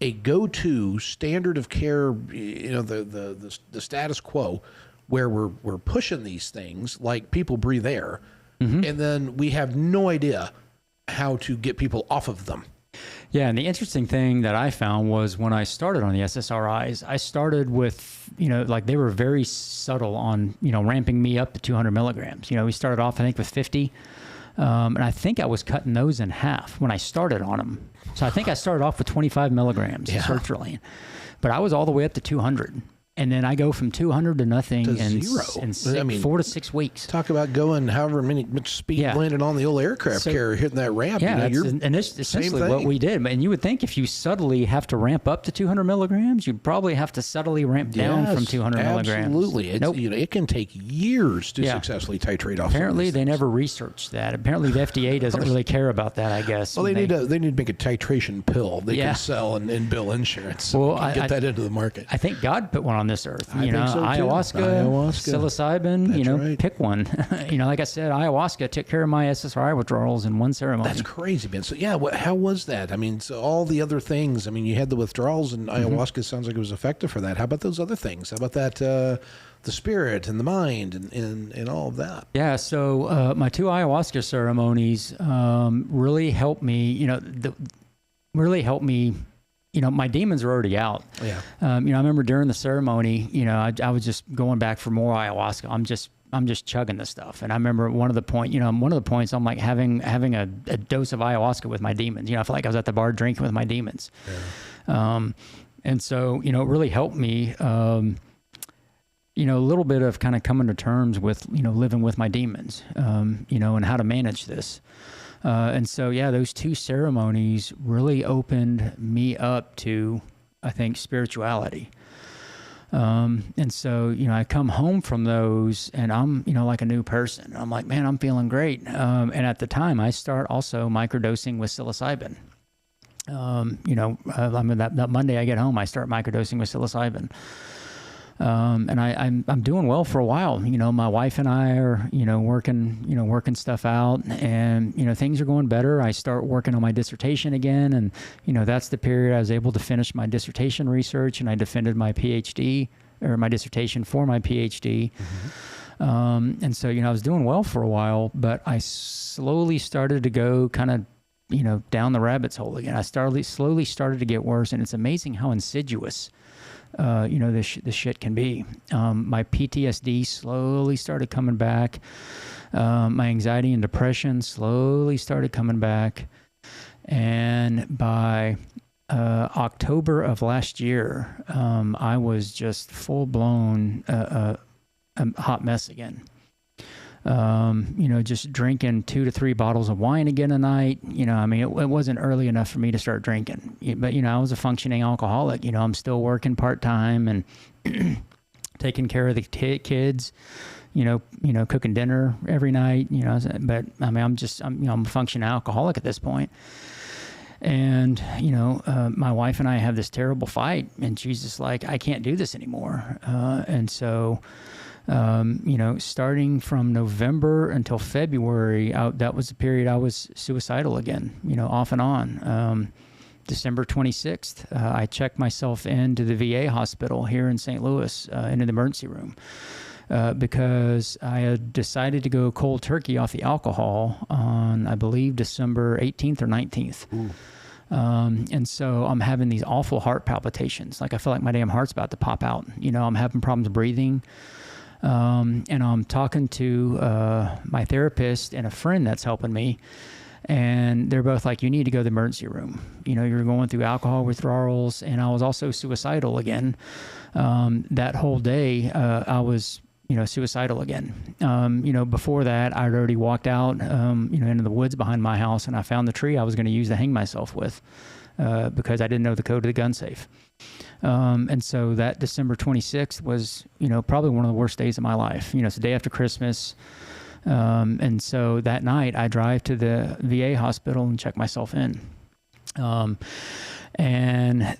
a go-to standard of care, the status quo, where we're pushing these things like people breathe air, and then we have no idea how to get people off of them? Yeah, and the interesting thing that I found was when I started on the SSRIs, I started with, they were very subtle on, ramping me up to 200 milligrams. We started off, I think, with 50. And I think I was cutting those in half when I started on them. So I think I started off with 25 milligrams of sertraline, but I was all the way up to 200. And then I go from 200 to nothing in 4 to 6 weeks. Talk about going however much speed landed on the old aircraft carrier, hitting that ramp. Yeah, and it's essentially what we did. And you would think if you subtly have to ramp up to 200 milligrams, you'd probably have to subtly ramp down from 200 milligrams. Absolutely. It can take years to successfully titrate off. Apparently, they never researched that. Apparently, the FDA doesn't really care about that, I guess. Well, they need to make a titration pill they can sell and bill insurance. Well, get that into the market. I think God put one on this earth. I think so too. Ayahuasca, psilocybin, pick one. Like I said, ayahuasca took care of my SSRI withdrawals in one ceremony. That's crazy, man. So how was that? I mean, so all the other things, I mean, you had the withdrawals, and ayahuasca sounds like it was effective for that. How about those other things? How about that, the spirit and the mind and all of that? Yeah, so my 2 ayahuasca ceremonies really helped me, my demons were already out. Yeah. I remember during the ceremony, I was just going back for more ayahuasca. I'm just chugging this stuff. And I remember one of the points, I'm like having a dose of ayahuasca with my demons. I feel like I was at the bar drinking with my demons. Yeah. And so, it really helped me, a little bit of kind of coming to terms with, living with my demons, and how to manage this. And so, those 2 ceremonies really opened me up to, I think, spirituality. And so, I come home from those and I'm, like a new person. I'm like, man, I'm feeling great. And at the time I start also microdosing with psilocybin. That Monday I get home, I start microdosing with psilocybin. And I'm doing well for a while. My wife and I are, working stuff out, and, things are going better. I start working on my dissertation again. And, that's the period I was able to finish my dissertation research, and I defended my PhD, or my dissertation for my PhD. And so, I was doing well for a while, but I slowly started to go kind of, down the rabbit's hole again. I slowly started to get worse, and it's amazing how insidious this shit can be. My PTSD slowly started coming back. My anxiety and depression slowly started coming back. And by October of last year, I was just full-blown a hot mess again. Just drinking 2 to 3 bottles of wine again a night. It wasn't early enough for me to start drinking, but, I was a functioning alcoholic. I'm still working part-time and taking care of the kids, cooking dinner every night, but I'm a functioning alcoholic at this point. And, my wife and I have this terrible fight, and she's just like, I can't do this anymore. And so, Starting from November until February, that was the period I was suicidal again, off and on. December 26th, I checked myself into the VA hospital here in St. Louis, into the emergency room, because I had decided to go cold turkey off the alcohol on, I believe, December 18th or 19th. And so I'm having these awful heart palpitations. Like I feel like my damn heart's about to pop out. I'm having problems breathing. And I'm talking to my therapist and a friend that's helping me. And they're both like, you need to go to the emergency room. You're going through alcohol withdrawals. And I was also suicidal again. That whole day, I was, suicidal again. Before that, I'd already walked out, into the woods behind my house, and I found the tree I was going to use to hang myself with, because I didn't know the code to the gun safe. And so that December 26th was, probably one of the worst days of my life. It's the day after Christmas. And so that night I drive to the VA hospital and check myself in. And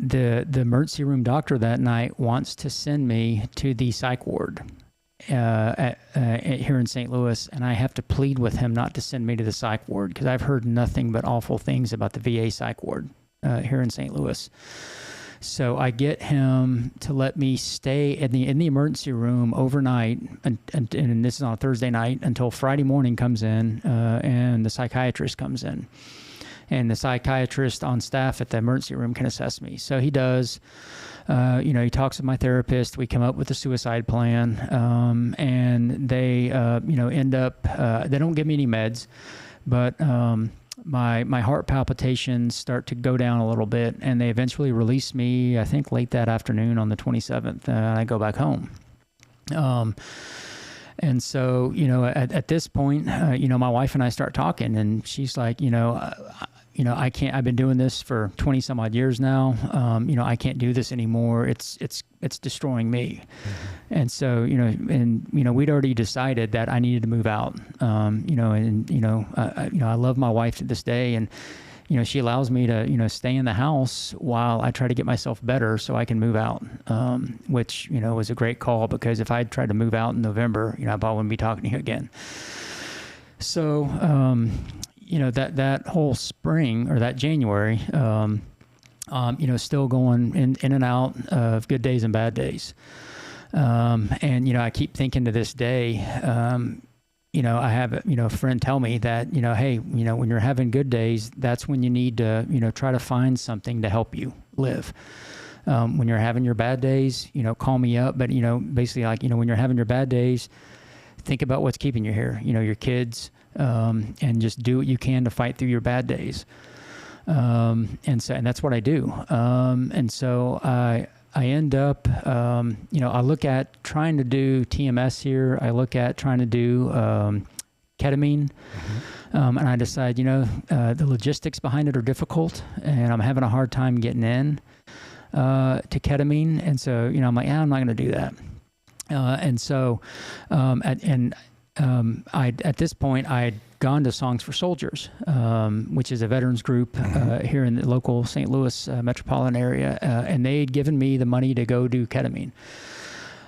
the emergency room doctor that night wants to send me to the psych ward here in St. Louis, and I have to plead with him not to send me to the psych ward because I've heard nothing but awful things about the VA psych ward here in St. Louis. So I get him to let me stay in the emergency room overnight, and this is on a Thursday night, until Friday morning comes in, and the psychiatrist comes in. And the psychiatrist on staff at the emergency room can assess me. So he does. He talks with my therapist. We come up with a suicide plan, and they, end up. They don't give me any meds, but my heart palpitations start to go down a little bit, and they eventually release me, I think, late that afternoon on the 27th, and I go back home. And so, at this point, my wife and I start talking, and she's like, I can't, I've been doing this for 20 some odd years now. I can't do this anymore. It's destroying me. Mm-hmm. And so, we'd already decided that I needed to move out. I love my wife to this day, and, she allows me to, stay in the house while I try to get myself better so I can move out, which, was a great call, because if I'd tried to move out in November, I probably wouldn't be talking to you again. So, that whole spring, or that January, still going in and out of good days and bad days. And, I keep thinking to this day, I have, a friend tell me that, hey, when you're having good days, that's when you need to, try to find something to help you live. When you're having your bad days, call me up. But, basically, like, when you're having your bad days, think about what's keeping you here, your kids, and just do what you can to fight through your bad days. And that's what I do. And so I end up, I look at trying to do TMS here. I look at trying to do ketamine. Mm-hmm. And I decide, the logistics behind it are difficult, and I'm having a hard time getting in to ketamine. And so, I'm like, I'm not going to do that. At this point, I'd gone to Songs for Soldiers, which is a veterans group here in the local St. Louis metropolitan area, and they'd given me the money to go do ketamine.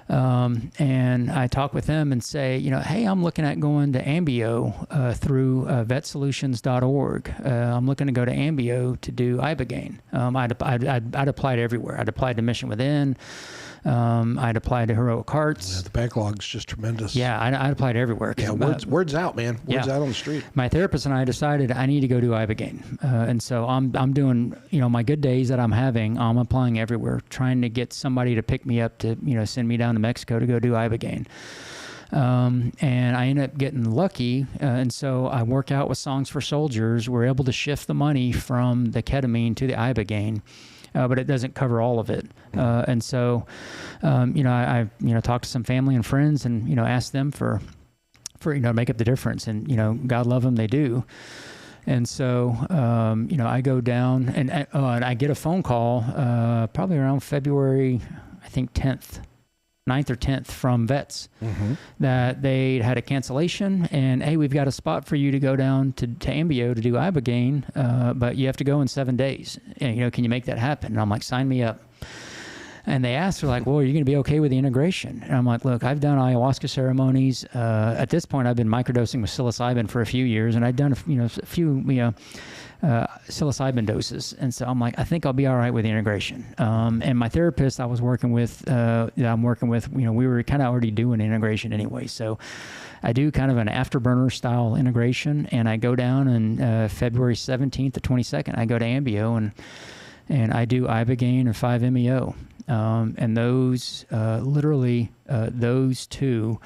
And I talk with them and say, hey, I'm looking at going to Ambio through vetsolutions.org. I'm looking to go to Ambio to do Ibogaine. I'd applied everywhere. I'd applied to Mission Within. I'd applied to Heroic Hearts. Yeah, the backlog's just tremendous. Yeah, I'd applied everywhere. Yeah, word's out, man. Word's out on the street. My therapist and I decided I need to go do Ibogaine. And so I'm doing, my good days that I'm having, I'm applying everywhere, trying to get somebody to pick me up to, send me down to Mexico to go do Ibogaine. And I ended up getting lucky. And so I work out with Songs for Soldiers. We're able to shift the money from the ketamine to the Ibogaine. But it doesn't cover all of it. And so, I talked to some family and friends and, asked them for make up the difference. And, God love them, they do. And so, I go down and I get a phone call probably around February, I think 9th or 10th from vets, that they had a cancellation, and hey, we've got a spot for you to go down to Ambio to do Ibogaine, but you have to go in 7 days. And, can you make that happen? And I'm like, sign me up. And they asked her, like, well, are you going to be okay with the integration? And I'm like, look, I've done ayahuasca ceremonies. At this point, I've been microdosing with psilocybin for a few years, and I'd done a few psilocybin doses. And so I'm like, I think I'll be all right with the integration. And my therapist I was working with, we were kind of already doing integration anyway. So I do kind of an afterburner style integration, and I go down on February 17th to 22nd. I go to Ambio and I do Ibogaine and 5-MeO. And those, those two,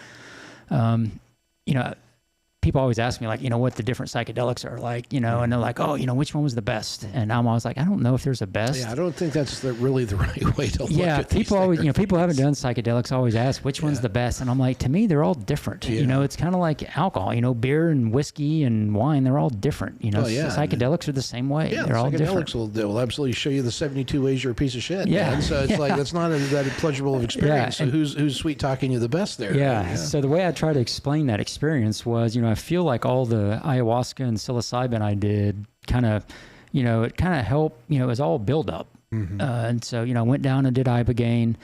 people always ask me, like, what the different psychedelics are like, and they're like, oh, which one was the best? And I'm always like, I don't know if there's a best. Yeah, I don't think that's really the right way to look at these people always, things. People who haven't done psychedelics always ask which one's the best. And I'm like, to me, they're all different. It's kind of like alcohol, beer and whiskey and wine, they're all different. Psychedelics are the same way. Yeah, they're all different. Psychedelics will absolutely show you the 72 ways you're a piece of shit. Yeah. Man. So it's like, that's not that pleasurable of experience. Yeah. So who's sweet talking you the best there? Yeah. So the way I try to explain that experience was, I feel like all the ayahuasca and psilocybin I did kind of, it kind of helped, it was all build up. Mm-hmm. And so, I went down and did Ibogaine.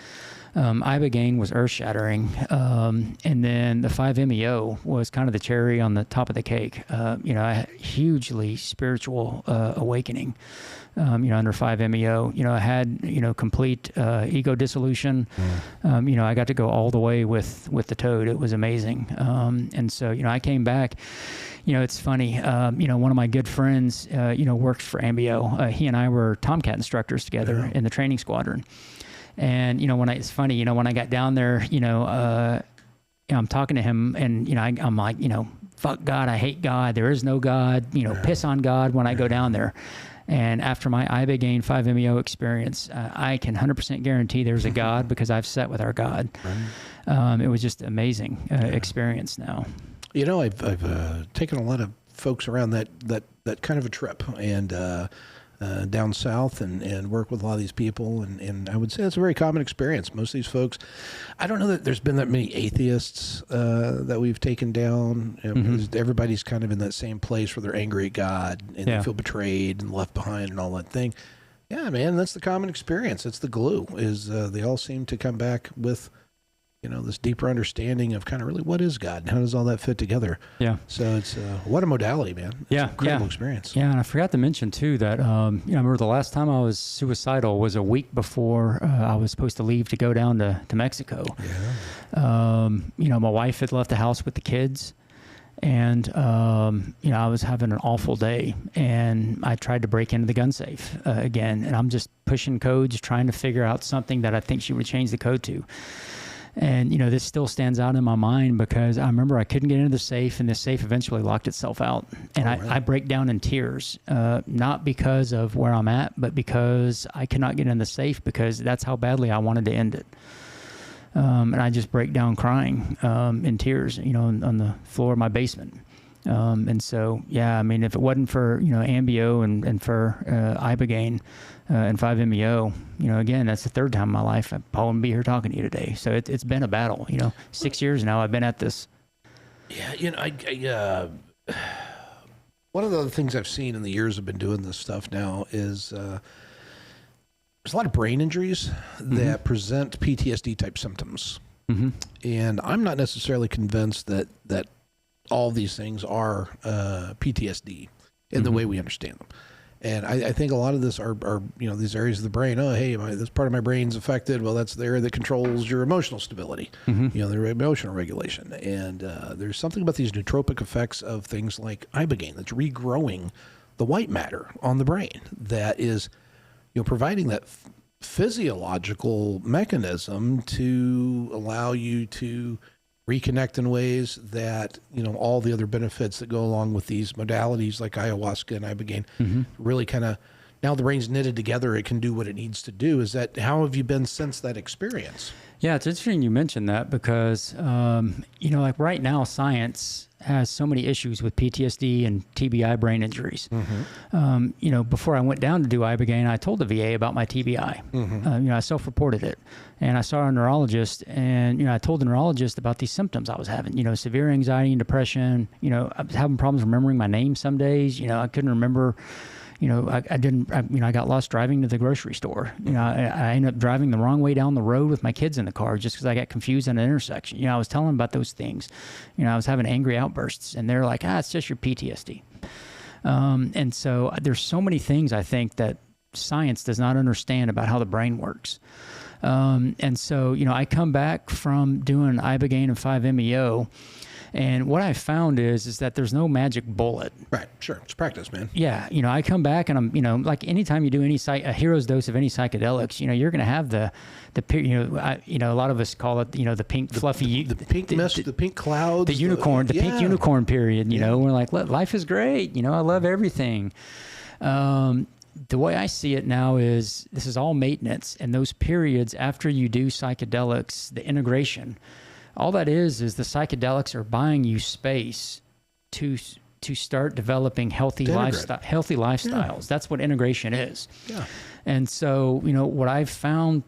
Ibogaine was earth shattering. And then the 5-MeO was kind of the cherry on the top of the cake. I had hugely spiritual awakening. Under 5-MeO, I had, complete ego dissolution. I got to go all the way with the toad. It was amazing. And so, I came back. It's funny. One of my good friends, worked for Ambio. He and I were Tomcat instructors together in the training squadron. And, it's funny, when I got down there, I'm talking to him and, I'm like, fuck God, I hate God. There is no God, piss on God when I go down there. And after my Ibogaine 5-MeO experience, I can 100% guarantee there's a God because I've sat with our God. Right. It was just amazing experience now. I've taken a lot of folks around that kind of a trip and down south and work with a lot of these people. And I would say that's a very common experience. Most of these folks, I don't know that there's been that many atheists that we've taken down. Everybody's kind of in that same place where they're angry at God and they feel betrayed and left behind and all that thing. Yeah, man, that's the common experience. That's the glue is they all seem to come back with this deeper understanding of kind of really what is God and how does all that fit together. Yeah. So it's what a modality, man. It's an incredible experience. Yeah. And I forgot to mention too that, I remember the last time I was suicidal was a week before I was supposed to leave to go down to Mexico. Yeah. My wife had left the house with the kids and, I was having an awful day and I tried to break into the gun safe again. And I'm just pushing codes, trying to figure out something that I think she would change the code to. And, this still stands out in my mind because I remember I couldn't get into the safe and the safe eventually locked itself out. And I break down in tears, not because of where I'm at, but because I could not get in the safe because that's how badly I wanted to end it. And I just break down crying in tears, on the floor of my basement. And so, if it wasn't for, Ambio and for Ibogaine and 5-MeO, again, that's the third time in my life I probably wouldn't be here talking to you today. So it's been a battle, 6 years now I've been at this. Yeah, one of the other things I've seen in the years I've been doing this stuff now is there's a lot of brain injuries that present PTSD type symptoms. And I'm not necessarily convinced that all these things are PTSD in the way we understand them. And I think a lot of this are these areas of the brain. Oh, hey, this part of my brain's affected. Well, that's the area that controls your emotional stability, their emotional regulation. And there's something about these nootropic effects of things like Ibogaine that's regrowing the white matter on the brain that is, providing that physiological mechanism to allow you to reconnect in ways that, all the other benefits that go along with these modalities like ayahuasca and Ibogaine really kind of, now the brain's knitted together, it can do what it needs to do. How have you been since that experience? Yeah, it's interesting you mentioned that because, like right now, science has so many issues with PTSD and TBI brain injuries. Before I went down to do Ibogaine, I told the VA about my TBI. I self-reported it. And I saw a neurologist, and, I told the neurologist about these symptoms I was having, severe anxiety and depression. I was having problems remembering my name some days. I couldn't remember, I got lost driving to the grocery store. I ended up driving the wrong way down the road with my kids in the car just because I got confused at an intersection. I was telling them about those things. I was having angry outbursts, and they're like, it's just your PTSD. And so there's so many things I think that science does not understand about how the brain works. And so, I come back from doing Ibogaine and 5-MeO, and what I found is that there's no magic bullet. Right. Sure. It's practice, man. Yeah. I come back and I'm, like anytime you do a hero's dose of any psychedelics, you're going to have a lot of us call it, the pink fluffy, the pink mist, the pink clouds, the unicorn, pink unicorn period, we're like, life is great. I love everything. The way I see it now is this is all maintenance, and those periods after you do psychedelics, the integration, all that is the psychedelics are buying you space to start developing healthy lifestyles. Yeah. That's what integration is. Yeah. And so, what I've found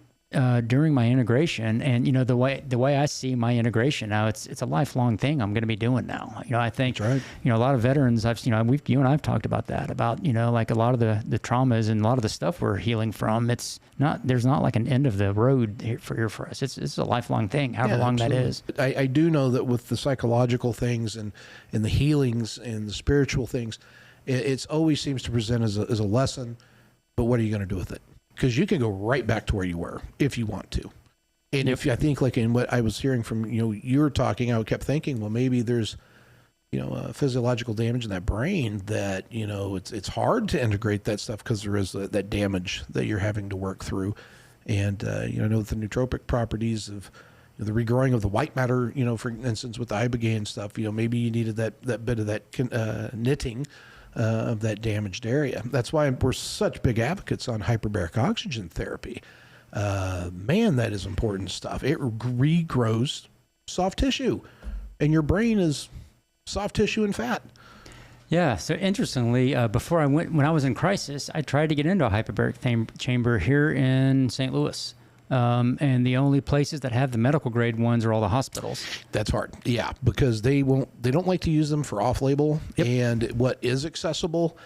during my integration, and the way I see my integration now, it's a lifelong thing I'm going to be doing now. I think right. A lot of veterans you and I've talked about that, about like a lot of the traumas and a lot of the stuff we're healing from. There's not like an end of the road here for us. It's a lifelong thing, however long absolutely. That is. I do know that with the psychological things and the healings and the spiritual things, it always seems to present as a lesson. But what are you going to do with it? Because you can go right back to where you were if you want to. And if I think like in what I was hearing from, you were talking, I kept thinking, well, maybe there's, physiological damage in that brain that, it's hard to integrate that stuff because there is that damage that you're having to work through. And, I know the nootropic properties of the regrowing of the white matter, for instance, with the Ibogaine stuff, maybe you needed that bit of that knitting of that damaged area. That's why we're such big advocates on hyperbaric oxygen therapy. Man, that is important stuff. It regrows soft tissue, and your brain is soft tissue and fat. Yeah. So interestingly, when I was in crisis, I tried to get into a hyperbaric chamber here in St. Louis. And the only places that have the medical grade ones are all the hospitals. That's hard. Yeah. Because they don't like to use them for off label. Yep. And what is accessible,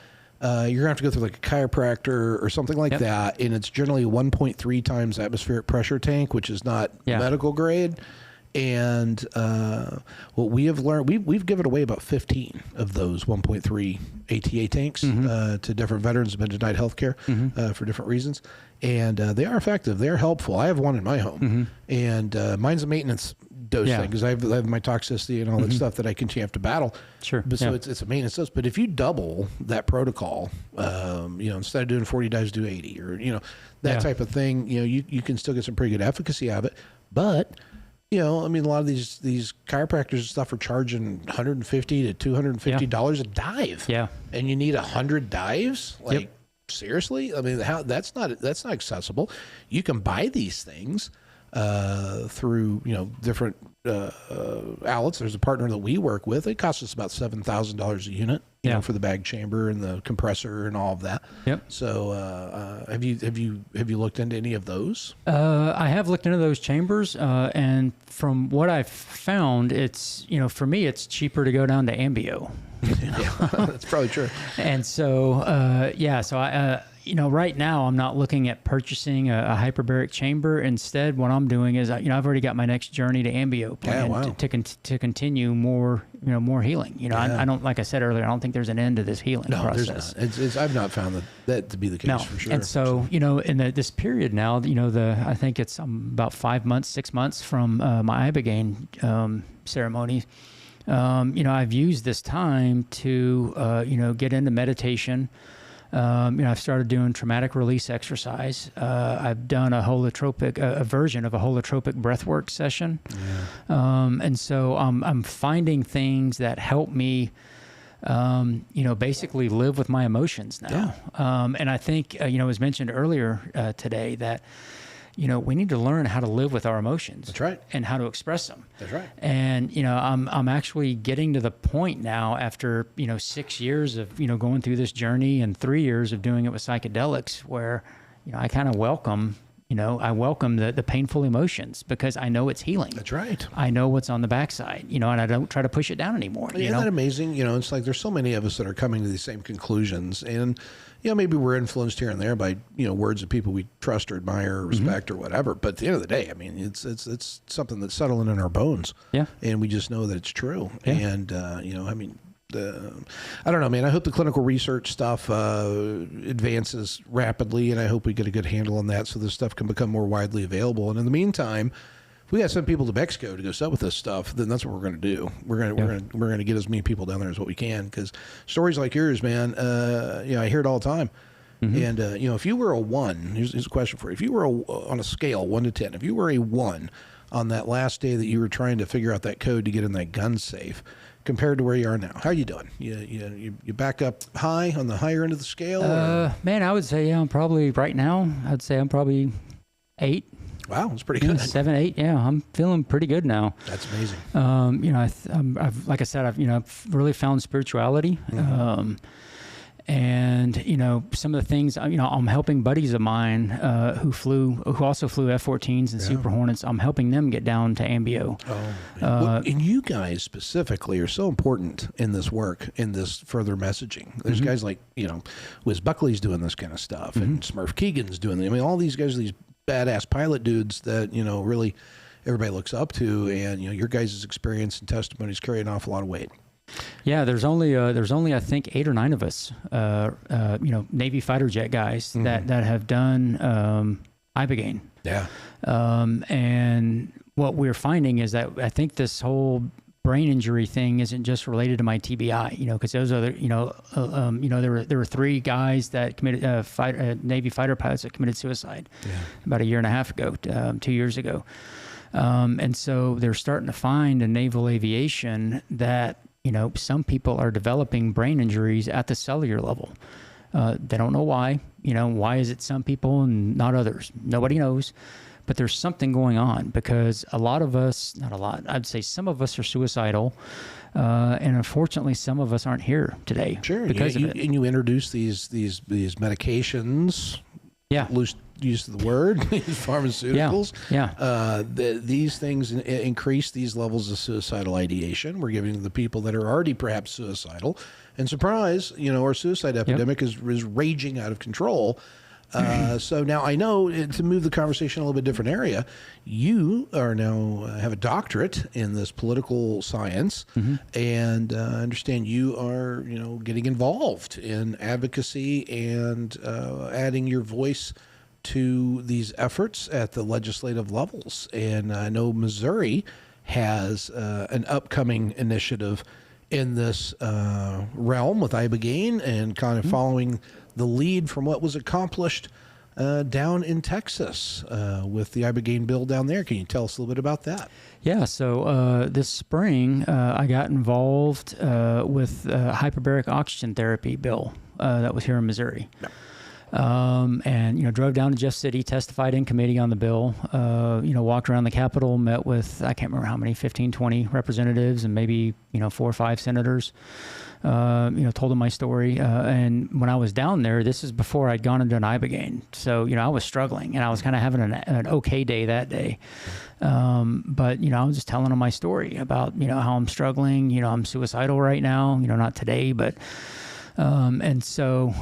you're gonna have to go through like a chiropractor or something like that. And it's generally 1.3 times atmospheric pressure tank, which is not medical grade. And what we have learned, we've given away about 15 of those 1.3 ATA tanks to different veterans who have been denied health care for different reasons. And they are effective. They're helpful. I have one in my home. And mine's a maintenance dose thing because I have my toxicity and all that stuff that I continue to have to battle. Sure. But so it's a maintenance dose. But if you double that protocol, instead of doing 40 days, do 80 or, that type of thing, you can still get some pretty good efficacy out of it. But a lot of these chiropractors and stuff are charging $150 to $250 a dive. Yeah. And you need 100 dives? Like, seriously? I mean, that's not accessible. You can buy these things through, different outlets. There's a partner that we work with. It costs us about $7,000 a unit, for the bag chamber and the compressor and all of that. Yep. So, have you looked into any of those? I have looked into those chambers, and from what I've found, it's, for me, it's cheaper to go down to Ambio. Yeah, that's probably true. And so, so I, right now I'm not looking at purchasing a hyperbaric chamber. Instead, what I'm doing is, I've already got my next journey to Ambio planned to continue more, more healing. I don't, like I said earlier, I don't think there's an end to this healing process. There's not. I've not found that to be the case for sure. And so, in this period now, I think it's about 5 months, 6 months from my Ibogaine ceremony. I've used this time to, get into meditation. I've started doing traumatic release exercise. I've done a version of a holotropic breathwork session. Yeah. And so I'm finding things that help me, basically live with my emotions now. Yeah. And I think, it was mentioned earlier today that, we need to learn how to live with our emotions. That's right. And how to express them. That's right. And, I'm actually getting to the point now after, 6 years of, going through this journey and 3 years of doing it with psychedelics where, I kind of welcome, I welcome the painful emotions because I know it's healing. That's right. I know what's on the backside, and I don't try to push it down anymore. Isn't that amazing? It's like there's so many of us that are coming to these same conclusions, and maybe we're influenced here and there by words of people we trust or admire or respect or whatever. But at the end of the day, I mean, it's something that's settling in our bones. Yeah, and we just know that it's true. Yeah. And I mean. I don't know, man. I hope the clinical research stuff advances rapidly, and I hope we get a good handle on that so this stuff can become more widely available. And in the meantime, if we got to send people to Mexico to go set with this stuff, then that's what we're going to do. We're going to get as many people down there as what we can, because stories like yours, man, I hear it all the time. And if you were a 1, here's a question for you. If you were on a scale 1 to 10, if you were a 1 on that last day that you were trying to figure out that code to get in that gun safe, compared to where you are now, how are you doing? You back up high on the higher end of the scale? Man, I would say I'm probably right now. I'd say I'm probably 8. Wow, that's pretty good. 7, 8. Yeah, I'm feeling pretty good now. That's amazing. I've like I said, I've really found spirituality. And some of the things, I'm helping buddies of mine who also flew F-14s and Super Hornets. I'm helping them get down to Ambio. And you guys specifically are so important in this work, in this further messaging. There's guys like Wiz Buckley's doing this kind of stuff, and Smurf Keegan's doing it. I mean, all these guys are these badass pilot dudes that really everybody looks up to, and your guys' experience and testimonies carry an awful lot of weight. Yeah, there's only I think 8 or 9 of us, Navy fighter jet guys that have done ibogaine. Yeah. And what we're finding is that I think this whole brain injury thing isn't just related to my TBI, because those other, there were 3 guys that committed Navy fighter pilots that committed suicide about a year and a half ago, 2 years ago. And so they're starting to find in naval aviation that some people are developing brain injuries at the cellular level. They don't know why. Why is it some people and not others? Nobody knows. But there's something going on, because a lot of us, not a lot, I'd say some of us are suicidal. And unfortunately, some of us aren't here today. Sure. Because of it. And you introduce these medications. Yeah. Loose use of the word, pharmaceuticals. Yeah. These things increase these levels of suicidal ideation. We're giving to the people that are already perhaps suicidal. And surprise, our suicide epidemic is raging out of control. So now I know, to move the conversation a little bit different area, you are now have a doctorate in this political science, and I understand you are getting involved in advocacy and adding your voice to these efforts at the legislative levels. And I know Missouri has an upcoming initiative in this realm with ibogaine, and kind of following the lead from what was accomplished down in Texas with the ibogaine bill down there. Can you tell us a little bit about that? Yeah, so this spring I got involved with hyperbaric oxygen therapy bill that was here in Missouri. Yeah. And drove down to Jeff City, testified in committee on the bill, walked around the Capitol, met with, I can't remember how many, 15, 20 representatives, and maybe 4 or 5 senators. Told them my story. And when I was down there, this is before I'd gone and done ibogaine. So, I was struggling, and I was kind of having an okay day that day. But, I was just telling them my story about, how I'm struggling. I'm suicidal right now, not today, but, and so,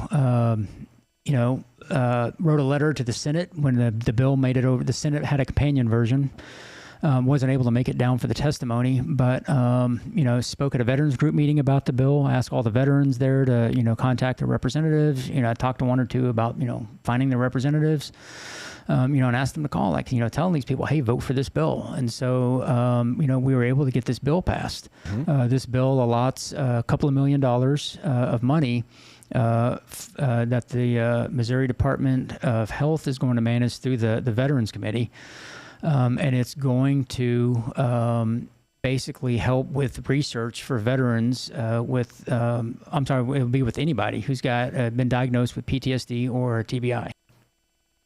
wrote a letter to the Senate when the bill made it over. The Senate had a companion version. Wasn't able to make it down for the testimony, but, spoke at a veterans group meeting about the bill, asked all the veterans there to, contact their representatives. I talked to 1 or 2 about, finding their representatives, and asked them to call, telling these people, hey, vote for this bill. And so, we were able to get this bill passed. This bill allots a couple of $1 million of money that the Missouri Department of Health is going to manage through the Veterans Committee. And it's going to basically help with research for veterans it'll be with anybody who's got been diagnosed with PTSD or TBI.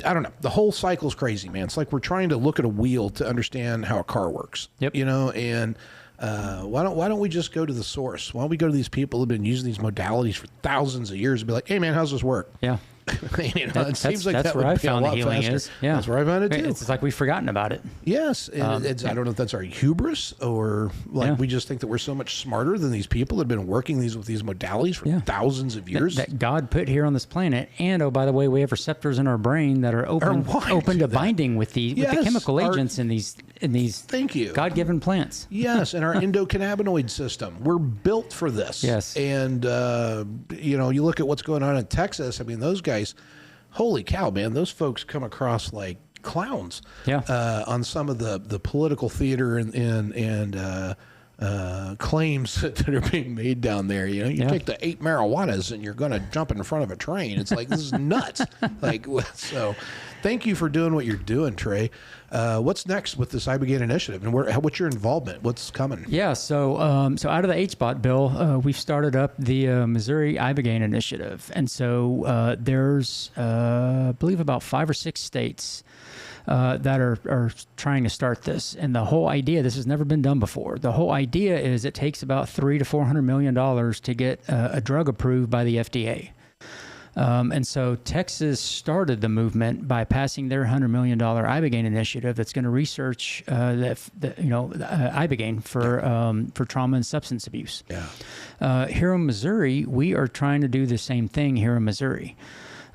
I don't know. The whole cycle's crazy, man. It's like we're trying to look at a wheel to understand how a car works. Yep. And why don't we just go to the source? Why don't we go to these people who've been using these modalities for thousands of years and be like, hey, man, how's this work? Yeah. It seems like that's that where would I be a found the lot healing faster. is. Yeah, that's where I found it too. It's like we've forgotten about it. Yes, and I don't know if that's our hubris or like we just think that we're so much smarter than these people that have been working with these modalities for thousands of years. That God put here on this planet, and oh, by the way, we have receptors in our brain that are open to binding with the chemical agents in these Thank you. God-given plants. Yes, and our endocannabinoid system. We're built for this. Yes. And, you look at what's going on in Texas. I mean, those guys, holy cow, man, those folks come across like clowns on some of the political theater and claims that are being made down there. You take the 8 marijuanas and you're going to jump in front of a train. It's like, this is nuts. So thank you for doing what you're doing, Trey. What's next with this iBegan initiative, and what's your involvement? What's coming? Yeah, so out of the HBOT bill, we've started up the Missouri iBegan initiative, and so there's, I believe, about 5 or 6 states that are trying to start this. And the whole idea, this has never been done before. The whole idea is it takes about $300 to $400 million to get a drug approved by the FDA. And so Texas started the movement by passing their $100 million iBegan initiative that's going to research iBegan for trauma and substance abuse. Yeah. Here in Missouri, we are trying to do the same thing here in Missouri.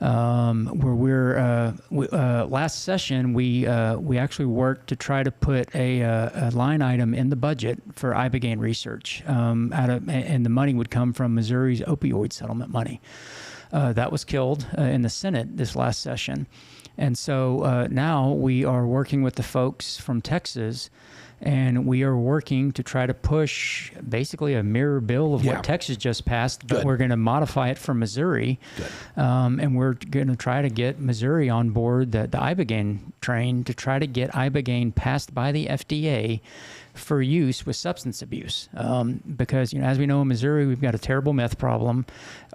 Where last session we actually worked to try to put a line item in the budget for iBegan research, and the money would come from Missouri's opioid settlement money. That was killed in the Senate this last session. And so now we are working with the folks from Texas, and we are working to try to push basically a mirror bill of what Texas just passed, but we're going to modify it for Missouri. And we're going to try to get Missouri on board the iBegan train to try to get iBegan passed by the FDA for use with substance abuse. Because, as we know in Missouri, we've got a terrible meth problem.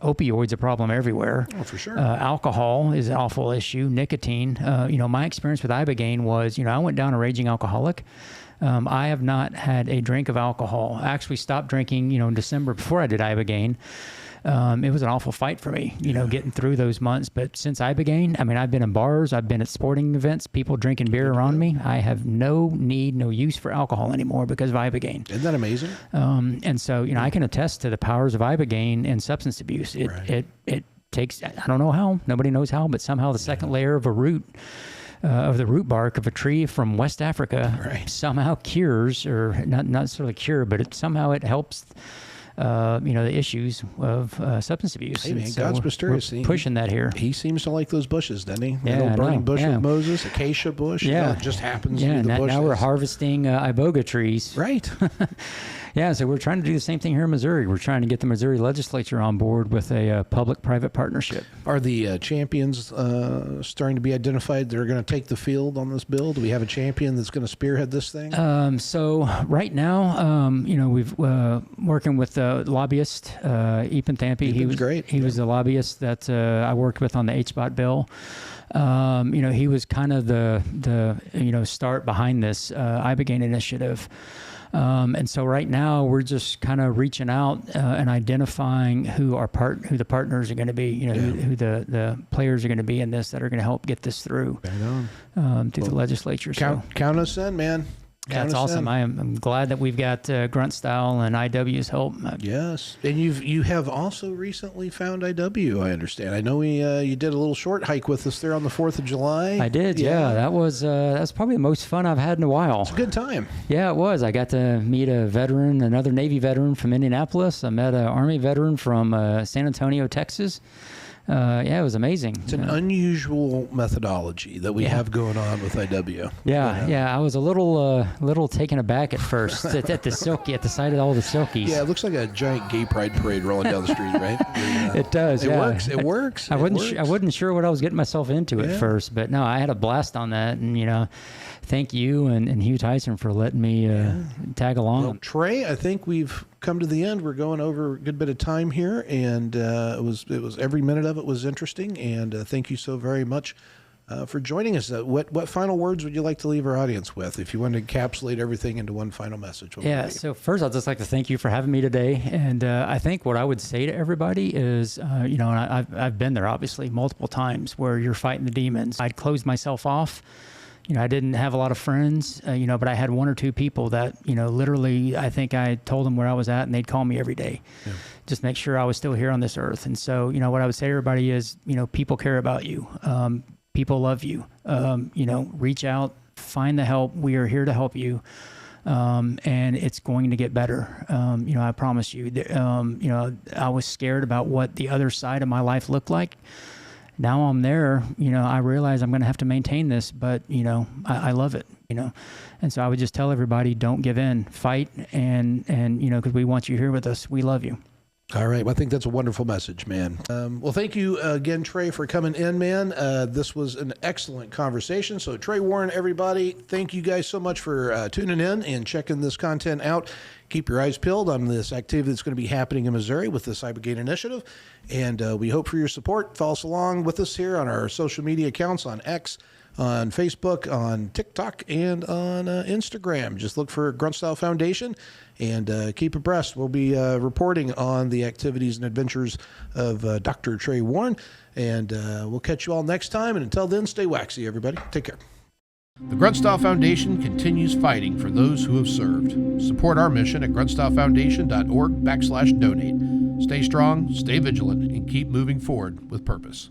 Opioids a problem everywhere. Oh, for sure. Alcohol is an awful issue. Nicotine. My experience with iBegan was, I went down a raging alcoholic. I have not had a drink of alcohol. I actually stopped drinking, in December before I did iBegan. It was an awful fight for me, getting through those months. But since iBegan, I've been in bars, I've been at sporting events, people drinking beer around me. I have no use for alcohol anymore because of iBegan. Isn't that amazing? And so, I can attest to the powers of iBegan and substance abuse. It takes, I don't know how, nobody knows how, but somehow the second layer of a root, of the root bark of a tree from West Africa somehow cures, or not necessarily cure, but somehow it helps the issues of substance abuse. Hey, man, so God's mysterious. We're pushing that here. He seems to like those bushes, doesn't he? Yeah, the old burning bush of Moses, acacia bush. Yeah. It just happens to be the bush. Now we're harvesting iboga trees. Right. Yeah, so we're trying to do the same thing here in Missouri. We're trying to get the Missouri legislature on board with a public-private partnership. Are the champions starting to be identified that are going to take the field on this bill? Do we have a champion that's going to spearhead this thing? So right now, we've working with the lobbyist, Ethan Thampy. He was great. He was the lobbyist that I worked with on the HBOT bill. He was kind of the start behind this iBegan initiative. And so right now we're just kind of reaching out and identifying who the partners are going to be, who the players are going to be in this that are going to help get this through through the legislature. Count us in, man. That's awesome. I'm glad that we've got Grunt Style and IW's help. Yes, and you have also recently found IW. I understand. I know you did a little short hike with us there on the 4th of July. I did. Yeah, that was probably the most fun I've had in a while. It's a good time. Yeah, it was. I got to meet another Navy veteran from Indianapolis. I met an Army veteran from San Antonio, Texas. It was amazing. It's an unusual methodology that we have going on with IW. I was a little taken aback at first at the sight of all the Silkies. Yeah, it looks like a giant gay pride parade rolling down the street, right? It does. It works. It works. I wasn't sure what I was getting myself into at first, but no, I had a blast on that, and thank you and Hugh Tyson for letting me tag along. Well, Trey, I think we've come to the end. We're going over a good bit of time here, and it was every minute of it was interesting. And thank you so very much for joining us. What final words would you like to leave our audience with? If you want to encapsulate everything into one final message. Yeah, so first I'd just like to thank you for having me today. And I think what I would say to everybody is, and I've been there obviously multiple times where you're fighting the demons. I'd closed myself off. I didn't have a lot of friends, but I had one or two people that, literally, I think I told them where I was at and they'd call me every day. Yeah. Just make sure I was still here on this earth. And so, what I would say to everybody is, people care about you. People love you. Reach out, find the help. We are here to help you. And it's going to get better. I promise you. I was scared about what the other side of my life looked like. Now I'm there, I realize I'm going to have to maintain this, but, I love it, And so I would just tell everybody, don't give in, fight, and because we want you here with us. We love you. All right. Well, I think that's a wonderful message, man. Well, thank you again, Trey, for coming in, man. This was an excellent conversation. So Trey Warren, everybody, thank you guys so much for tuning in and checking this content out. Keep your eyes peeled on this activity that's going to be happening in Missouri with the Cybergate Initiative. And we hope for your support. Follow us along with us here on our social media accounts on X, on Facebook, on TikTok, and on Instagram. Just look for Grunt Style Foundation and keep abreast. We'll be reporting on the activities and adventures of Dr. Trey Warren. And we'll catch you all next time. And until then, stay waxy, everybody. Take care. The Grunt Style Foundation continues fighting for those who have served. Support our mission at gruntstylefoundation.org/donate. Stay strong, stay vigilant, and keep moving forward with purpose.